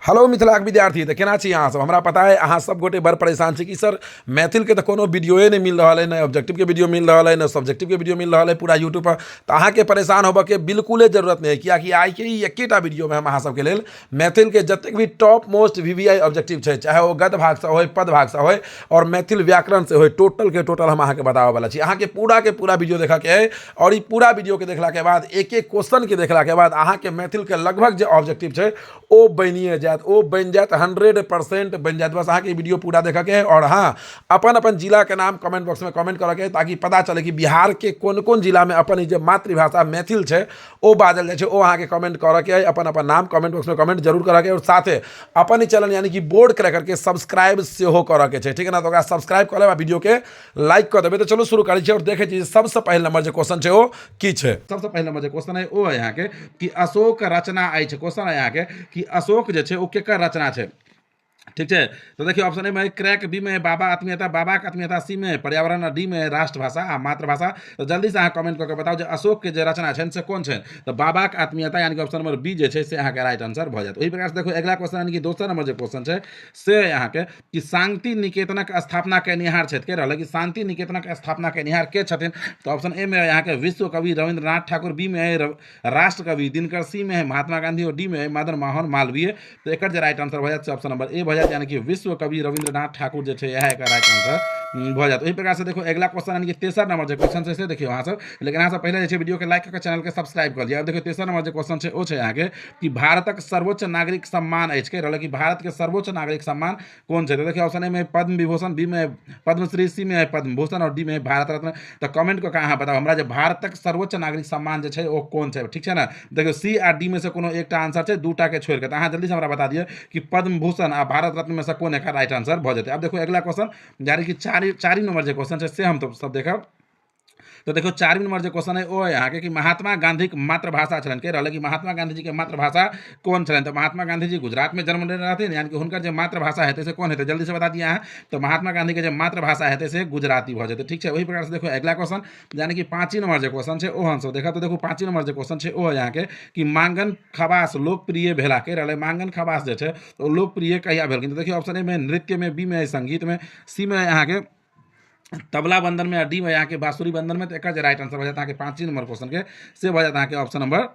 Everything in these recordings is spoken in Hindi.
हेलो मिथिलाक विद्यार्थी तऽ केना छी अहाँ सब? हमरा पता है अहाँ सब गोटे बड़ परेशान छी कि सर मैथिल के तऽ कोनो वीडियोए नहीं मिल रहा है, न ऑब्जेक्टिव के वीडियो मिल रहा है, न सब्जेक्टिव के वीडियो मिल रहा है पूरा यूट्यूब पर। तो अहाँ के परेशान होबे के बिल्कुले जरूरत नहीं है, कियाकि आई के ई एकेटा वीडियो में हम अहाँ सबके लेल मैथिल के जतेक भी टॉप मोस्ट वीवीआई ऑब्जेक्टिव है, चाहे वो गद्य भाग से हो, पद भाग से हो और मैथिल व्याकरण से हो, टोटल के टोटल हम अहाँ के बतावे वाला छी। अहाँ के पूरा वीडियो देखा के है और ई पूरा वीडियो के देखला के बाद एक एक क्वेश्चन के देखला के बाद अहाँ के मैथिल के लगभग जो ऑब्जेक्टिव है वो बनिए जात, वो बन जात, 100% बन जात। बस अहाँ के वीडियो पूरा देखा के है और हाँ अपन अपन जिला के नाम कमेंट बॉक्स में कमेंट करे के है, ताकि पता चले कि बिहार के कौन कौन जिला में अपन जो मातृभाषा मैथिल है वो बाजल जाए, वो अहाँ के कमेंट करे के है। अपन अपन नाम कमेंट बॉक्स में कमेंट जरूर करे के और साथे अपन ही चैनल यानी कि बोर्ड क्रैकर के सब्सक्राइब से हो करे के है, ठीक है ना? तो सब्सक्राइब कर ले, वीडियो के लाइक कर देवे। तो चलो शुरू करी और देखे छी सबसे पहले नंबर जो क्वेश्चन है वो की है। सबसे पहले नंबर जो क्वेश्चन है वो है यहाँ के कि अशोक रचना आई है। क्वेश्चन है यहाँ के कि अशोक जो है वो केकर रचना है, ठीक है? तो देखिए ऑप्शन ए में क्रैक, बी में बाबा आत्मीयता, बाबा के आत्मीयता, सी में पर्यावरण, डी में राष्ट्रभाषा आ मातृभाषा। तो जल्दी से अहाँ कमेंट करके बताओ जो अशोक के जो रचना है से कौन है। तो बाबा के आत्मीयता यानी कि ऑप्शन नंबर बी जो है से अहाँ के राइट आंसर भ जाए। वही प्रकार से देखो अगला क्वेश्चन यानी कि दोसर नंबर जो क्वेश्चन है से यहाँ के कि शांति निकेतनक स्थापना कनिहार छथि के रहल कि शांति निकेतनक स्थापना कनिहार के छथिन। तो ऑप्शन ए में यहाँ के विश्व कवि रविंद्रनाथ ठाकुर, बी में है राष्ट्र कवि दिनकर, सी में है महात्मा गांधी और डी में है मदन मोहन मालवीय। तो एक राइट आंसर भ जाए ऑप्शन नंबर ए भ जाए यानी कि विश्व कवि रविंद्रनाथ ठाकुर जो है यह एक राइट आंसर भ जाए। इसी प्रकार से देखो अगला क्वेश्चन यानी कि तेसर नंबर जो क्वेश्चन से देखिए वहाँ सब, लेकिन यहाँ से पहले जो वीडियो के लाइक करके चैनल के सब्सक्राइब कर दिया। अब देखिए तेसर नंबर जो क्वेश्चन है वो है यहाँ के कि भारतक सर्वोच्च नागरिक सम्मान के रहल कि भारत के सर्वोच्च नागरिक सम्मान कौन है। तो देखिए ऑप्शन ए में पद्म विभूषण, बी में पद्मश्री, सी में पद्म भूषण और डी में भारत रत्न। तो कमेंट करके अहाँ बताओ हमरा जो भारतक सर्वोच्च नागरिक सम्मान जो है वो कौन है, ठीक है ना? देखियो सी आ डी में से कोनो एक आंसर है, दूटा के छोड़ के। तो अहाँ जल्दी से हमरा बता दिए कि पद्म भूषण आ भारत रत्न में से कौन एक राइट आंसर भ जाते। अब देखो अगला क्वेश्चन यानी कि चारी नंबर जो क्वेश्चन है से हम तो सब देखा। तो देखो 4 नंबर जो क्वेश्चन है वो है यहाँ के कि महात्मा गांधी की मातृभाषा छलन के रहल कि महात्मा गांधी जी के मातृभाषा कौन छलन। तो महात्मा गांधी जी गुजरात में जन्म लेने रहते यानी कि उनका जो मातृभाषा है से कौन है, जल्दी से बता दिया है। तो महात्मा गांधी के जो मातृभाषा है से गुजराती भ जाते, ठीक है? वही प्रकार से देखो अगला क्वेश्चन यानी कि 5 नंबर जो क्वेश्चन है वो हम सब देखा। तो देखो 5 नंबर जो क्वेश्चन है वो है यहाँ के कि मांगन खवास लोकप्रिय भेला के रहल। मांगन खवास जो है तो लोकप्रिय कहिया भेल। तो देखिए ऑप्शन ए में नृत्य में, बी में संगीत में, सी में यहाँ के तबला बंदन में, डी में यहाँ के बांसुरी बंदन में। तो एक राइट आंसर हो जाता है 5 नंबर क्वेश्चन के से हो जाता है ऑप्शन नंबर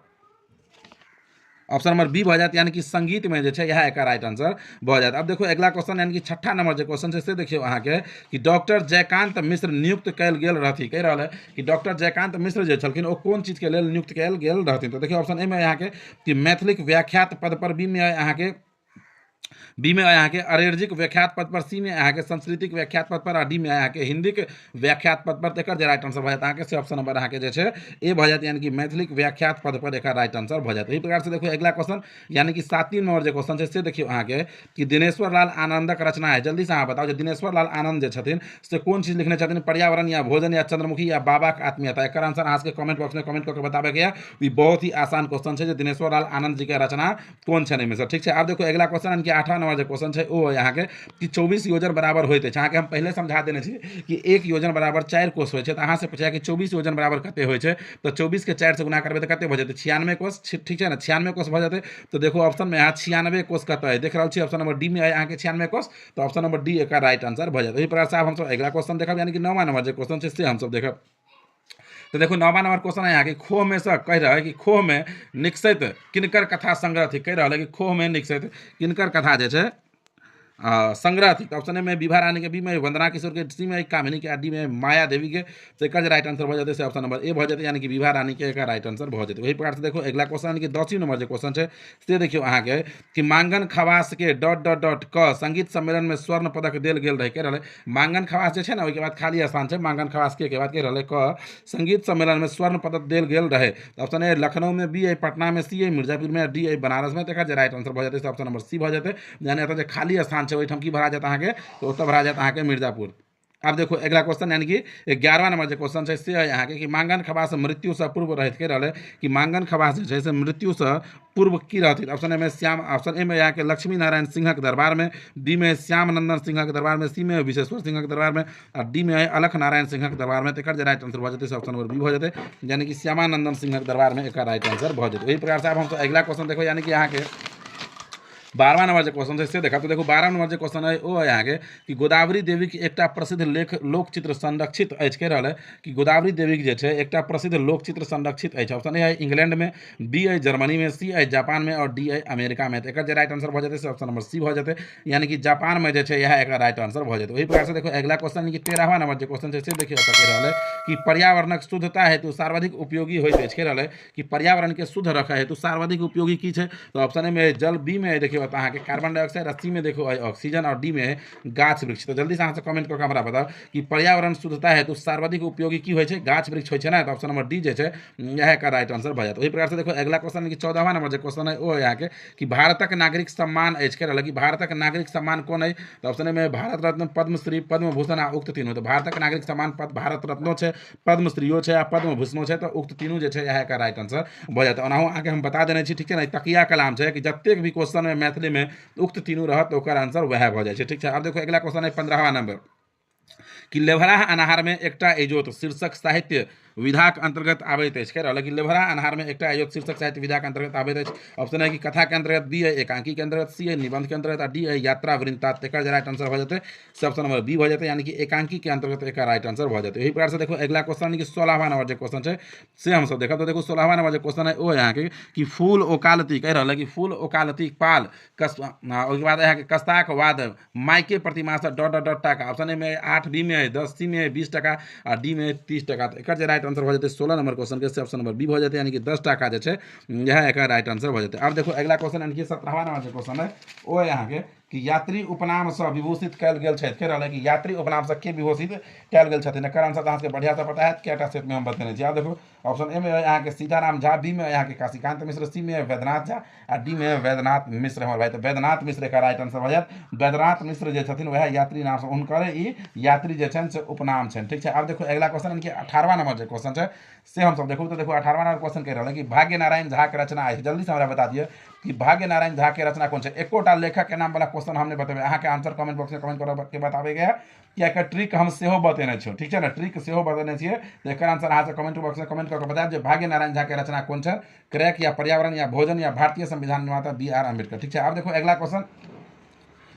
बी भ जाए यानी कि संगीत में जो है यह एक राइट आंसर भ जाए। अब देखो अगला क्वेश्चन यानी कि 6ठा नंबर जो क्वेश्चन है से देखियो अहाँ के कि डॉक्टर जयकांत मिश्र नियुक्त कल गेल रहथि। कह रहा है कि डॉक्टर जयकांत मिश्र जो छलखिन वो कौन चीज के लेल नियुक्त कल गेल रहथिन। तो देखिए ऑप्शन ए में यहाँ के कि मैथिलिक व्याख्यात पद पर, बी में यहाँ के यहाँ के अरेरजिक व्याख्यात पद पर, सी में यहाँ के सांस्कृतिक व्याख्यात पद पर और डी में यहाँ के हिंदी के व्याख्यात पद पर। एक राइट आंसर भ जाता है से ऑप्शन नंबर यहाँ के जो है ए भ जाए यानी कि मैथिलिक व्याख्यात पद पर एक राइट आंसर भ जाए। इस प्रकार से देखो अगला क्वेश्चन यानी कि 7 नंबर जो क्वेश्चन है से देखियो अहाँ के कि दिनेश्वर लाल आनंदक रचना है। जल्दी से अहाँ बताओ दिनेश्वर लाल आनंद जो छथिन से कौन चीज लिखने छथिन, पर्यावरण या भोजन या चंद्रमुखी या बाबा के आत्मीयता। एक आंसर अहाँ के कमेंट बॉक्स में कमेंट करके बताबे के ये बहुत ही आसान क्वेश्चन है जो दिनेश्वर लाल आनंद जी के रचना कौन है में से, ठीक है? अब देखो अगला क्वेश्चन यानी कि 8वां नंबर जो क्वेश्चन है वो यहाँ के कि 24 योजन बराबर होते अहाँ के हम पहले समझा देने छी कि 1 योजन बराबर 4 कोष होय छै। तो अहाँ से पूछा कि 24 योजन बराबर कते होय छै। तो 24 के 4 से गुना करबे तो कते भ जेते 96 कोष, ठीक है ना? 96 कोष भ जेते। तो देखो ऑप्शन में यहाँ 96 कोष कते है देख रहल छी, ऑप्शन नंबर डी में है यहाँ के 96 कोष। तो ऑप्शन नंबर डी एक राइट आंसर भ जाते। इस प्रकार से हम सब अगला क्वेश्चन देखब यानी कि 9वां नंबर जो क्वेश्चन है से हम सब देखब। तो देखो 9वां नंबर क्वेश्चन है यहाँ कि खोह में से कह रहा है कि खोह में निकसित किनकर कथा संग्रह थी। कह रहा है कि खोह में निकसित किनकर कथा जो है संग्रह थी। ऑप्शन ए में विभा रानी के, बी में वंदना किशोर के, सी में कामिनी के, डी में माया देवी के। तो एक राइट आंसर हो जाते ऑप्शन नंबर ए भ जाते यानी कि विभा रानी के एक राइट आंसर हो जाते। वही प्रकार से देखो अगला क्वेश्चन यानी कि 10वां नंबर जो क्वेश्चन है से देखियो अहाँ के कि मांगन खवास के क संगीत सम्मेलन में स्वर्ण पदक देल गेल रहे। कह रहा मांगन खवास जो है ना उसके बाद खाली आसान है मांगन खवास के बाद कह रहा क संगीत सम्मेलन में स्वर्ण पदक देल गेल रहे। ऑप्शन ए लखनऊ में, बी है पटना में, सी है मिर्जापुर में, डी है बनारस में। तो एक राइट आंसर हो जाते ऑप्शन नंबर सी भ जाते यानी खाली स्थान है वहीठाम की भरा जाता है तो उत्तर भरा जाता है मिर्जापुर। अब देखो अगला क्वेश्चन यानी कि 11वां नंबर जो क्वेश्चन है से यहाँ के कि मांगन खवास मृत्यु से पूर्व रहत के रहले कि मांगन खवास जो है से मृत्यु से पूर्व की रहती। ऑप्शन ए में श्याम, ऑप्शन ए में यहाँ के लक्ष्मी नारायण सिंह के दरबार में, बी में श्याम नंदन सिंह के दरबार में, सी में विश्वेश्वर सिंह के दरबार में और डी में अलख नारायण सिंह के दरबार में। तो एक राइट आंसर हो जाते ऑप्शन नंबर बी हो जाते यानी कि श्यामानंदन सिंह के दरबार में एक राइट आंसर हो जाते। वही प्रकार से अब हम अगला क्वेश्चन देखो यानी कि यहाँ के 12वां नंबर जो क्वेश्चन है से देखा तो देखो 12वां नंबर जो क्वेश्चन है वो है यहाँ के कि गोदावरी देवी के एकटा प्रसिद्ध लोकचित्र संरक्षित अछि कह रहा है कि गोदावरी देवी के जे एकटा प्रसिद्ध लोकचित्र संरक्षित अछि। ऑप्शन ए है इंग्लैंड में, बी है जर्मनी में, सी है जापान में और डी है अमेरिका में। तो एक राइट आंसर हो जाते ऑप्शन नंबर सी हो जाते यानी कि जापान में जो यह एक राइट आंसर हो जाते। वही प्रकार से देखो अगला क्वेश्चन कि 13वां नंबर जो क्वेश्चन है देखिए कह रहा है कि पर्यावरणक शुद्धता हेतु सर्वाधिक उपयोगी होइत अछि कह रहा है कि पर्यावरण के शुद्ध रखा हेतु सर्वाधिक उपयोगी की है। तो ऑप्शन ए में जल, बी में देखिए अहाँ के कार्बन डाइऑक्साइड, सी में देखो ऑक्सीजन और डी में गाछ वृक्ष। तो जल्दी से अहाँ से कमेंट करके हमरा बताओ कि पर्यावरण शुद्धता हेतु सर्वाधिक उपयोगी की होय छै, गाछ वृक्ष होय छै ना। तो ऑप्शन नंबर डी जे छै यह का राइट आंसर भ जात। वही प्रकार से देखो अगला क्वेश्चन कि 14वां नंबर जो क्वेश्चन है वो है यहाँ के कि भारतक नागरिक सम्मान अछि कह रहा कि भारतक नागरिक सम्मान कौन है। तो ऑप्शन ए में भारत रत्न, पद्मश्री, पद्म भूषण आ उक्त तीनों। तो भारतक नागरिक सम्मान पद भारत रत्नो है, पद्मश्रीओ है आ पद्म भूषणो है। तो उक्त तीनों जो है यह का राइट आंसर भ जाता। ओनाहु आगे हम बता देने ठीक है ना, तकिया कलाम है कि जतेक भी क्वेश्चन में मैथिली में उक्त तीनों रहत ओकर आंसर वह भ जाए ठीक है। अब देखो अगला क्वेश्चन है 15वां नंबर कि लेभरा अनाहार में एकटा इजोत शीर्षक साहित्य विधाक अंतर्गत आबैत अछि कह रहा कि लेभरा अनाहार में एकटा इजोत शीर्षक साहित्य विधा के अंतर्गत आबैत अछि। ऑप्शन है कि कथा के अंतर्गत, बी है एकांकी के अंतर्गत, सी है निबंध के अंतर्गत, डी है यात्रा वृंतांत। एक राइट आंसर हो जाते ऑप्शन नंबर बी हो जाते यानी कि एकांकी के अंतर्गत एक राइट आंसर हो जाते। यही प्रकार से देखो अगला क्वेश्चन कि 16वां नंबर जो क्वेश्चन है से हम सब देखा। तो देखो 16वां नंबर जो क्वेश्चन है वो यहाँ के कि फूल ओकालती कह रहा कि फूल ओकालती पाल उसके बाद यहाँ के कस्ताक वाद माइके प्रतिमा से डॉट टका। ऑप्शन ए में 8, बी में है 10, सी में है 20 टका और डी में 30 टका। तो एक राइट आंसर हो जाते 16 नंबर क्वेश्चन के ऑप्शन नंबर बी हो जाते यानी कि 10 टका जो है यह एक राइट आंसर हो जाते। अब देखो अगला क्वेश्चन यानी कि 17वां नंबर जो क्वेश्चन है वो यहाँ के कि यात्री उपनाम से विभूषित कल गेल छथि कह रहा कि यात्री उपनाम से के विभूषित कल गेल छथिन। एकर आंसर अहाँ के बढ़िया से पता है क्या सेट में हम बतेने छी। अब देखो ऑप्शन ए में यहाँ के सीताराम झा, बी में यहाँ के काशीकांत मिश्र, सी में वैद्यनाथ झा और डी में वैद्यनाथ मिश्र हमारे भाई। तो वैद्यनाथ मिश्र का राइट आंसर हो जाए। वैद्यनाथ मिश्र जो छथिन वह यात्री नाम से हुनकर ई यात्री जो छनि से उपनाम छनि ठीक है। अब देखो अगला क्वेश्चन यानी कि 18वां नंबर जो क्वेश्चन है से हम सब देखो। तो देखो 18वां नंबर क्वेश्चन कह रहा है कि भाग्य नारायण झा के रचना है। जल्दी से हमारा बता दिए कि भाग्य नारायण झा के रचना कौन है। एकोटा लेखक के नाम वाला क्वेश्चन हमने बताया। अहाँ के आंसर कमेंट बॉक्स में कमेंट करके बताबे गया कि एक ट्रिक हम सेहो बतेने छो ठीक है ना, ट्रिक सेहो बतेने छिए। तो एक आंसर अहाँ से कमेंट बॉक्स में कमेंट करके बताएब जो भाग्य नारायण झा के रचना कौन है, क्रैक या पर्यावरण या भोजन या भारतीय संविधान निर्माता बी.आर. अम्बेडकर ठीक है। अब देखो अगला क्वेश्चन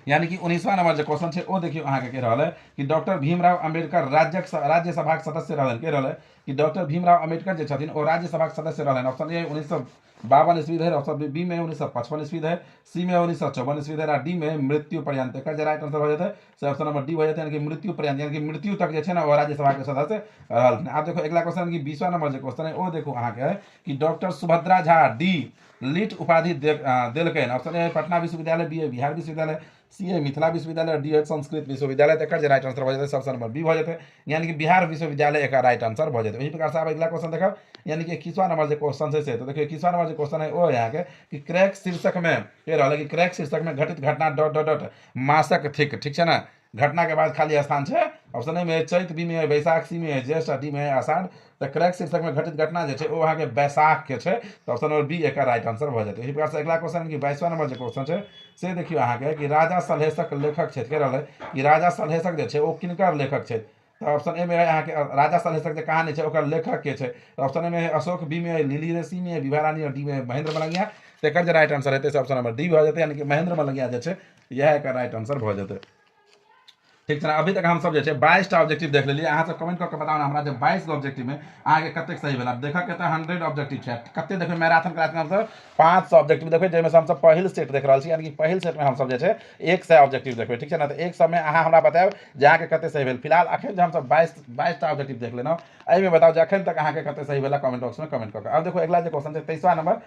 यानी कि 19वां नंबर जो क्वेश्चन है वो देखियो अहाँ के कह रहा है कि डॉक्टर भीमराव अम्बेडकर राज्यसभा के सदस्य रहलन कह रहा है कि डॉक्टर भीमराव अम्बेडकर जो छथिन वो राज्यसभा के सदस्य रहलन। ऑप्शन ए 1952 ईस्वी है, ऑप्शन बी में 1955 ईस्वी है, सी में 1954 ईस्वी है और डी में मृत्यु पर्यंत। एक राइट आंसर हो जाता है ऑप्शन नंबर डी हो जाता है यानी कि मृत्यु पर्यंत यानी कि मृत्यु तक जो है ना वो राज्यसभा के सदस्य रहल। आप देखो अगला क्वेश्चन की 20वां नंबर जो क्वेश्चन है वो देखो अहाँ के कि doctor Subhadra Jha D Litt उपाधि दिलकन। ऑप्शन ए पटना विश्वविद्यालय, बी है बिहार विश्वविद्यालय, सी है मिथिला विश्वविद्यालय, डी है संस्कृत विश्वविद्यालय। तो एक राइट आंसर हो जाता है ऑप्शन नंबर बी हो जाते यानी कि बिहार विश्वविद्यालय एक राइट आंसर हो जाते। वही प्रकार से आप अगला क्वेश्चन देखो यानी कि 21वां नंबर जो क्वेश्चन है तो देखिए 21वां नंबर जो क्वेश्चन है वो यहाँ के कि क्रैक शीर्षक में कह रहा है कि क्रैक शीर्षक में घटित घटना डॉट मासक थिक ठीक है ना, घटना के बाद खाली स्थान है। ऑप्शन ए में है चैत, बी में है बैसाख, सी में है ज्येष्ठ, डी में है आषाढ़। तो क्रैक शीर्षक में घटित घटना जो है वो अहाँ के बैसाख के है। तो ऑप्शन नंबर बी एक राइट आंसर हो जाते। इसी प्रकार से अगला क्वेश्चन कि 22वां नंबर जो क्वेश्चन है से देखिए अहाँ के कि राजा सलहेशक लेखक है कह रहा है कि राजा सलहेशक जो है वो किनकर लेखक है। तो ऑप्शन ए में है यहाँ के राजा सलहेशक जो कहानी है ओकर लेखक के है। तो ऑप्शन ए में है अशोक, बी में है लिली रे, सी में है विभा रानी और डी में है महेंद्र मलंगिया। तो एक राइट आंसर है ऑप्शन नंबर डी हो जाते यानी कि महेंद्र मलंगिया जो है यह एक राइट आंसर हो जाते ठीक है। अभी तक हम सब जो है 22टा ऑब्जेक्टिव देख लेलिए। अहाँ सब कमेंट करके बताओ ना हमरा जो 22 ऑब्जेक्टिव में अहाँ के कतेक सही भेल। देखा के 100 ऑब्जेक्टिव है कते देखो मैराथन कार्यक्रम से 500 ऑब्जेक्टिव देखो जैमे से हम सब पहिल सेट देख रहल छी यानी कि पहिल सेट में हम सब जो है 100 ऑब्जेक्टिव देखबे ठीक है ना। तो 100 में अहाँ हमरा बताओ जे अहाँ के कते सही भेल। फिलहाल अखन जे हम सब 22टा ऑब्जेक्टिव देख लेना एहि में बताओ जे अखन तक अहाँ के कते सही भेल कमेंट बॉक्स में कमेंट करके। अब देखो अगला जो क्वेश्चन है 23वां नंबर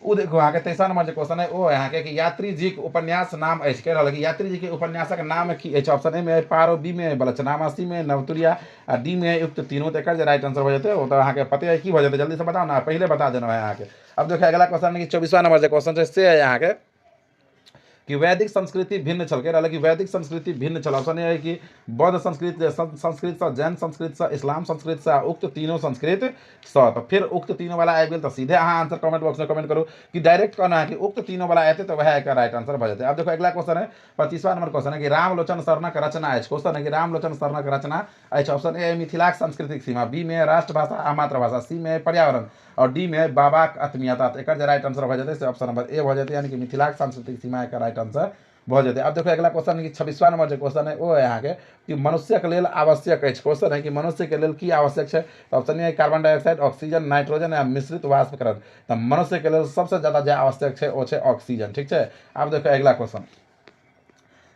वो देखो अहाँ के 23वां नंबर जो क्वेश्चन है वो यहाँ के कि यात्री जी के उपन्यास नाम अछि कह रहा है कि यात्री जी के उपन्यासक नाम की अछि। ऑप्शन ए में पारो, बी में बलचनामा, सी में नवतुरिया और डी में युक्त तीनों। तो एक राइट आंसर हो जाते हैं वो तो अहाँ के पते है की हो जाते जल्दी से बताओ ना, पहले बता देना है यहाँ के। अब देखो अगला क्वेश्चन कि 24वां नंबर जो क्वेश्चन है से है यहाँ के कि वैदिक संस्कृति भिन्न छल, कह रहा कि वैदिक संस्कृति भिन्न छल। ऑप्शन ए है कि बौद्ध संस्कृति, संस्कृत से, जैन संस्कृत से, इस्लाम संस्कृत से, उक्त तीनों संस्कृत से। तो फिर उक्त तीनों वाला आबि गेल तो सीधे अहाँ आंसर कमेंट बॉक्स में कमेंट करू कि डायरेक्ट कहना है कि उक्त तीनों वाला एते तो वह एक राइट आंसर भऽ जेतै। अब देखो अगला क्वेश्चन है 25वां नंबर क्वेश्चन है कि रामलोचन शरणक रचना अछि। क्वेश्चन है कि रामलोचन शरणक रचना अछि। ऑप्शन ए मिथिलाक सांस्कृतिक सीमा, बी में राष्ट्रभाषा आ मातृभाषा, सी में पर्यावरण और डी में बाबाक आत्मीयता। तो एक राइट आंसर भऽ जेतै से ऑप्शन नंबर ए भऽ जेतै, यानी कि मिथिलाक सांस्कृतिक सीमा एक राइट आंसर भऽ जेतै। अब देखो अगला क्वेश्चन कि 26वां नंबर जो क्वेश्चन है वो है यहाँ के कि मनुष्यक लेल आवश्यक अछि। क्वेश्चन है कि मनुष्य के लेल की आवश्यक है। तो option A carbon dioxide, oxygen, nitrogen या मिश्रित वाष्पकरण। तो मनुष्य के लिए सबसे ज्यादा जो आवश्यक है वो है ऑक्सीजन। ठीक है। अब देखो अगला क्वेश्चन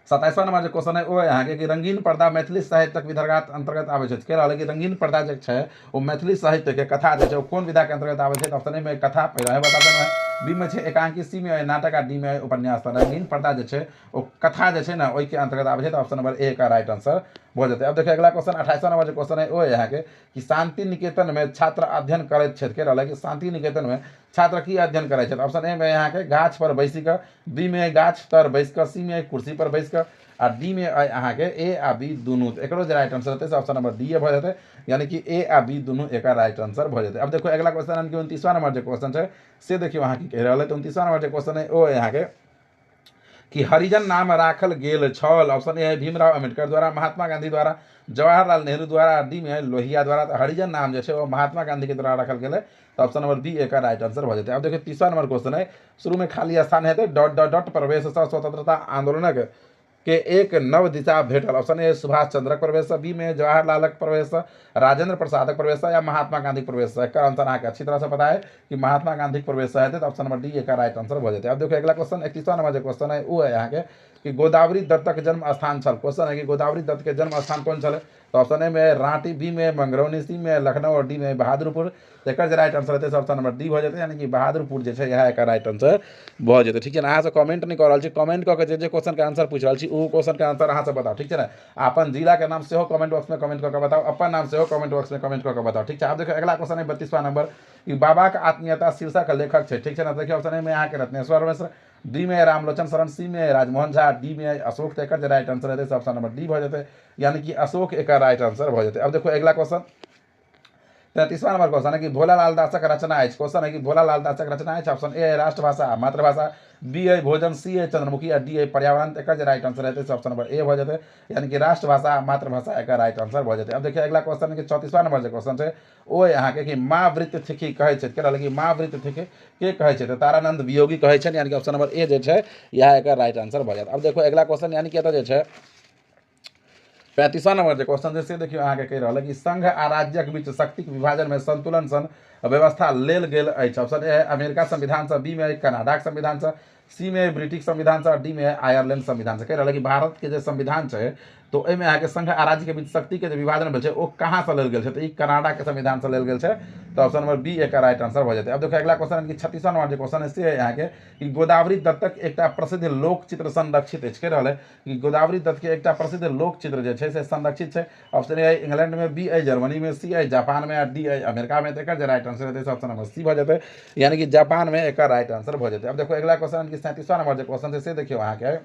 27वां नंबर जो क्वेश्चन है वो यहाँ के कि रंगीन पर्दा मैथिली साहित्यक विधाक अंतर्गत आबै छै। कह रहा है कि रंगीन पर्दा जो है वो मैथिली साहित्य के कथा जो है कोन विधा के अंतर्गत आबै छै। ऑप्शन ए में कथा पहले है बता देना है, बी में है एकांकी, सी में नाटक आ डी में उपन्यास। रंगीन पर्दा जो है वो कथा जो है ना ओहि के अंतर्गत आबै छै। तो ऑप्शन नंबर ए का राइट आंसर भऽ जेतै। अब देखिए अगला क्वेश्चन 28वां नंबर जो क्वेश्चन है वो यहाँ के कि शांति निकेतन में छात्र अध्ययन करैत छथि। कह रहा है कि शांति निकेतन में छात्र की अध्ययन करै छथि। ऑप्शन ए में यहाँ के गाछ पर बैसी कऽ, बी में गाछ तर बैस कऽ, सी में कुर्सी पर बैस कऽ आ डी में अहाँ के ए आ बी दुनू। तो एकरो जो राइट आंसर होते ऑप्शन नंबर डी भऽ जेतै, यानी कि ए आ बी दुनू एक राइट आंसर भऽ जेतै। अब देखो अगला क्वेश्चन यानी कि 29वां नंबर जो क्वेश्चन है से देखियो अहाँ की कह रहा है। तो 29वां नंबर जो क्वेश्चन है वो यहाँ के कि हरिजन नाम राखल गेल छल। ऑप्शन ए है भीमराव अम्बेडकर द्वारा, महात्मा गांधी द्वारा, जवाहरलाल नेहरू द्वारा, डी में लोहिया द्वारा। तो हरिजन नाम जो है वो महात्मा गांधी के द्वारा रखल गेल। तो ऑप्शन नंबर बी एक राइट आंसर भऽ जेतै। अब देखिए 30वां नंबर क्वेश्चन है शुरू में खाली स्थान है डॉट डॉट डॉट प्रवेश स्वतंत्रता आंदोलनक के एक नव दिशा भेटल। ऑप्शन ए सुभाष चंद्रक प्रवेश, बी में जवाहरलालक प्रवेश, राजेंद्र प्रसादक प्रवेश या महात्मा गांधी प्रवेश। एक आंसर अहाँ अच्छी तरह से पता है कि महात्मा गांधी प्रवेश है। तो ऑप्शन नंबर डी एक राइट आंसर भऽ जेतै। अब देखो अगला क्वेश्चन 31वां नंबर जो क्वेश्चन है वो है यहाँ के कि गोदावरी दत्तक जन्म स्थान छल। क्वेश्चन है कि गोदावरी दत्त के जन्म स्थान कौन छल। तो ऑप्शन ए में रांटी, बी में मंगरौनी, सी में लखनऊ और डी में बहादुरपुर। एक राइट आंसर होते ऑप्शन नंबर डी भऽ जेतै, यानी कि बहादुरपुर जो है यहाँ एक राइट आंसर भऽ जेतै। ठीक है ना। अहाँ से कमेंट नहीं कर रहा छी, कमेंट कऽ के जे क्वेश्चन के आंसर पूछ रहा छी वो क्वेश्चन के आंसर अहाँ से बताओ। ठीक है ना। अपन जिला के नाम से कमेंट बॉक्स में कमेंट करके बताओ, अपन नाम से कमेंट बॉक्स में कमेंट करके बताओ। ठीक है। अब देखो अगला क्वेश्चन है 32वां नंबर कि बाबा का आत्मीयता शीर्षक लेखक है। ठीक है ना। देखिए ऑप्शन ए में यहाँ के रत्नेश्वर मिश्र, डी में रामलोचन शरण, सी में राजमोहन झा, डी में अशोक। तो एक राइट आंसर है ऑप्शन नंबर डी भऽ जेतै, यानी कि अशोक एक राइट आंसर भऽ जेतै। अब देखो अगला क्वेश्चन 33वां नंबर क्वेश्चन है कि भोलालाल दासक रचना है। क्वेश्चन है कि भोलालाल दासक रचना है। ऑप्शन ए है राष्ट्रभाषा मातृभाषा, बी है भोजन, सी है चंद्रमुखी या डी है पर्यावरण। एक राइट आंसर है ऑप्शन नंबर ए भऽ जेतै, यानी कि राष्ट्रभाषा मातृभाषा एक राइट आंसर भऽ जेतै। अब देखिए अगला क्वेश्चन है कि 34वां नंबर जो क्वेश्चन है वो यहाँ के कि माँ वृत्त थिकी कहै छै। कह रहल कि माँ वृत्त थिकी के कहै छै। तो तारानंद वियोगी कहै छै, यानी कि ऑप्शन नंबर ए जो है यह एक राइट आंसर भऽ जायत। अब देखो अगला क्वेश्चन यानी कि एतऽ जो है 35वां नंबर जो क्वेश्चन से देखियो अहाँ के कह रहा है कि संघ आ राज्यक बीच शक्तिक विभाजन में संतुलन सन व्यवस्था लेल गेल अछि। ऑप्शन ए है अमेरिका संविधान से, बी में कनाडाक संविधान से, सी में ब्रिटिश संविधान से, डी में आयरलैंड संविधान से। कह रहा है कि भारत के जो संविधान है तो एहिमे अहाँ के संघ आ राज्य के बीच शक्ति के जो विभाजन भेल छै वो कहाँ से लेल गेल छै। तो ई कनाडा के संविधान से लेल गेल छै। तो ऑप्शन नंबर बी एक राइट आंसर भऽ जेतै। अब देखो अगला क्वेश्चन कि 36वां नंबर जो क्वेश्चन है से है यहाँ के कि गोदावरी दत्तक एकटा प्रसिद्ध लोकचित्र संरक्षित अछि। कह रहा है कि गोदावरी दत्त के एकटा प्रसिद्ध लोकचित्र जो है से संरक्षित है। ऑप्शन ए इंग्लैंड में, बी है जर्मनी में, सी है जापान में या डी है अमेरिका में। तो एक राइट आंसर है ऑप्शन नंबर सी भऽ जेतै, यानी कि जापान में एक राइट आंसर भऽ जेतै। अब देखो अगला क्वेश्चन कि 37वां नंबर जो क्वेश्चन से देखियो अहाँ के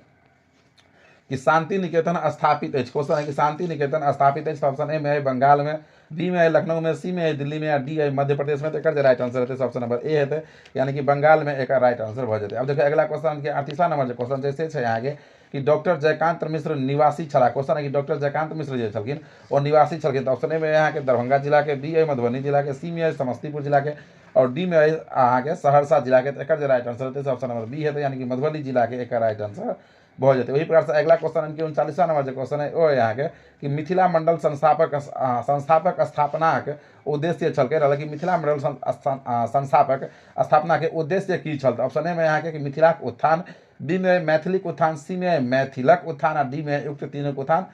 कि शांति निकेतन स्थापित है। क्वेश्चन है कि शांति निकेतन स्थापित है। ऑप्शन ए में है बंगाल में, बी में है लखनऊ में, सी में है दिल्ली में या डी है मध्य प्रदेश में। तो एक राइट आंसर है ऑप्शन नंबर ए है, यानी कि बंगाल में एक राइट आंसर भऽ जेतै। अब देखिए अगला क्वेश्चन के 38वां नंबर जो क्वेश्चन जैसे है आगे कि डॉक्टर जयकांत मिश्र निवासी छला। क्वेश्चन है कि डॉक्टर जयकांत मिश्र जो छलखिन वो निवासी छलखिन। तो ऑप्शन ए में यहाँ के दरभंगा जिला के, बी है मधुबनी जिला के, सी में है समस्तीपुर जिला के और डी में है अहाँ के सहरसा जिला के। तो एक राइट आंसर है ऑप्शन नंबर बी है, यानी कि मधुबनी जिला के एक राइट आंसर भऽ जेतै। वही प्रकार से अगला क्वेश्चन के 39वां नंबर जो क्वेश्चन है वो यहाँ के कि मिथिला मंडल संस्थापक स्थापनाक उद्देश्य छल। कह रहा कि मिथिला मंडल संस्थापक स्थापना के उद्देश्य की छल। ऑप्शन ए में यहाँ के कि मिथिलाक उत्थान, बी में मैथिलीक उत्थान, सी में मैथिलक उत्थान और डी में उक्त तीनों उत्थान।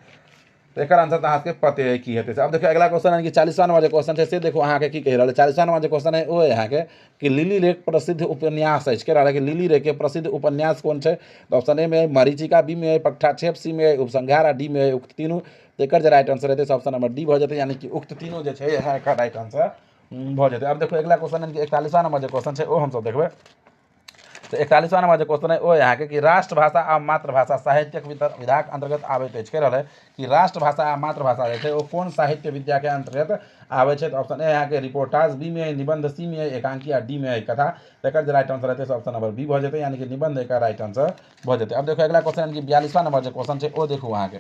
तो एक आंसर अहाँ के पते है की हेतै। अब देखिए अगला क्वेश्चन है कि 40वां नंबर जो क्वेश्चन है से देखो अहाँ के की कह रहा है। 40वां नंबर जो क्वेश्चन है वो यहाँ के कि लिली रेक प्रसिद्ध उपन्यास है। कह रहा है कि लिली रेक के प्रसिद्ध उपन्यास कौन है। तो ऑप्शन ए में मरीचिका, बी में पट्टाक्षेप, सी में उपसंहार और डी में उक्त तीनों। तो एक राइट आंसर है ऑप्शन नंबर डी भऽ जेतै, यानी कि उक्त तीनों जो है यहाँ का राइट आंसर भऽ जेतै। अब देखो अगला क्वेश्चन है कि 41वां नंबर जो क्वेश्चन है वो हम सब देखबै तो 41वां नंबर जो क्वेश्चन है वो यहाँ के कि राष्ट्रभाषा आ मातृभाषा साहित्यक विधाक अंतर्गत आबैत अछि। कह रहल है कि राष्ट्रभाषा आ मातृभाषा जो है वो कौन साहित्य विद्या के अंतर्गत आबै छै। तो ऑप्शन ए यहाँ के रिपोर्टाज, बी में निबंध, सी में एकांकी आ डी में कथा। तकर जो राइट आंसर रहते से ऑप्शन नंबर बी भ जेतै, यानी कि निबंध एक राइट आंसर भ जेतै। अब देखो अगला क्वेश्चन यानी कि 42वां नंबर जो क्वेश्चन है वो देखो वहाँ के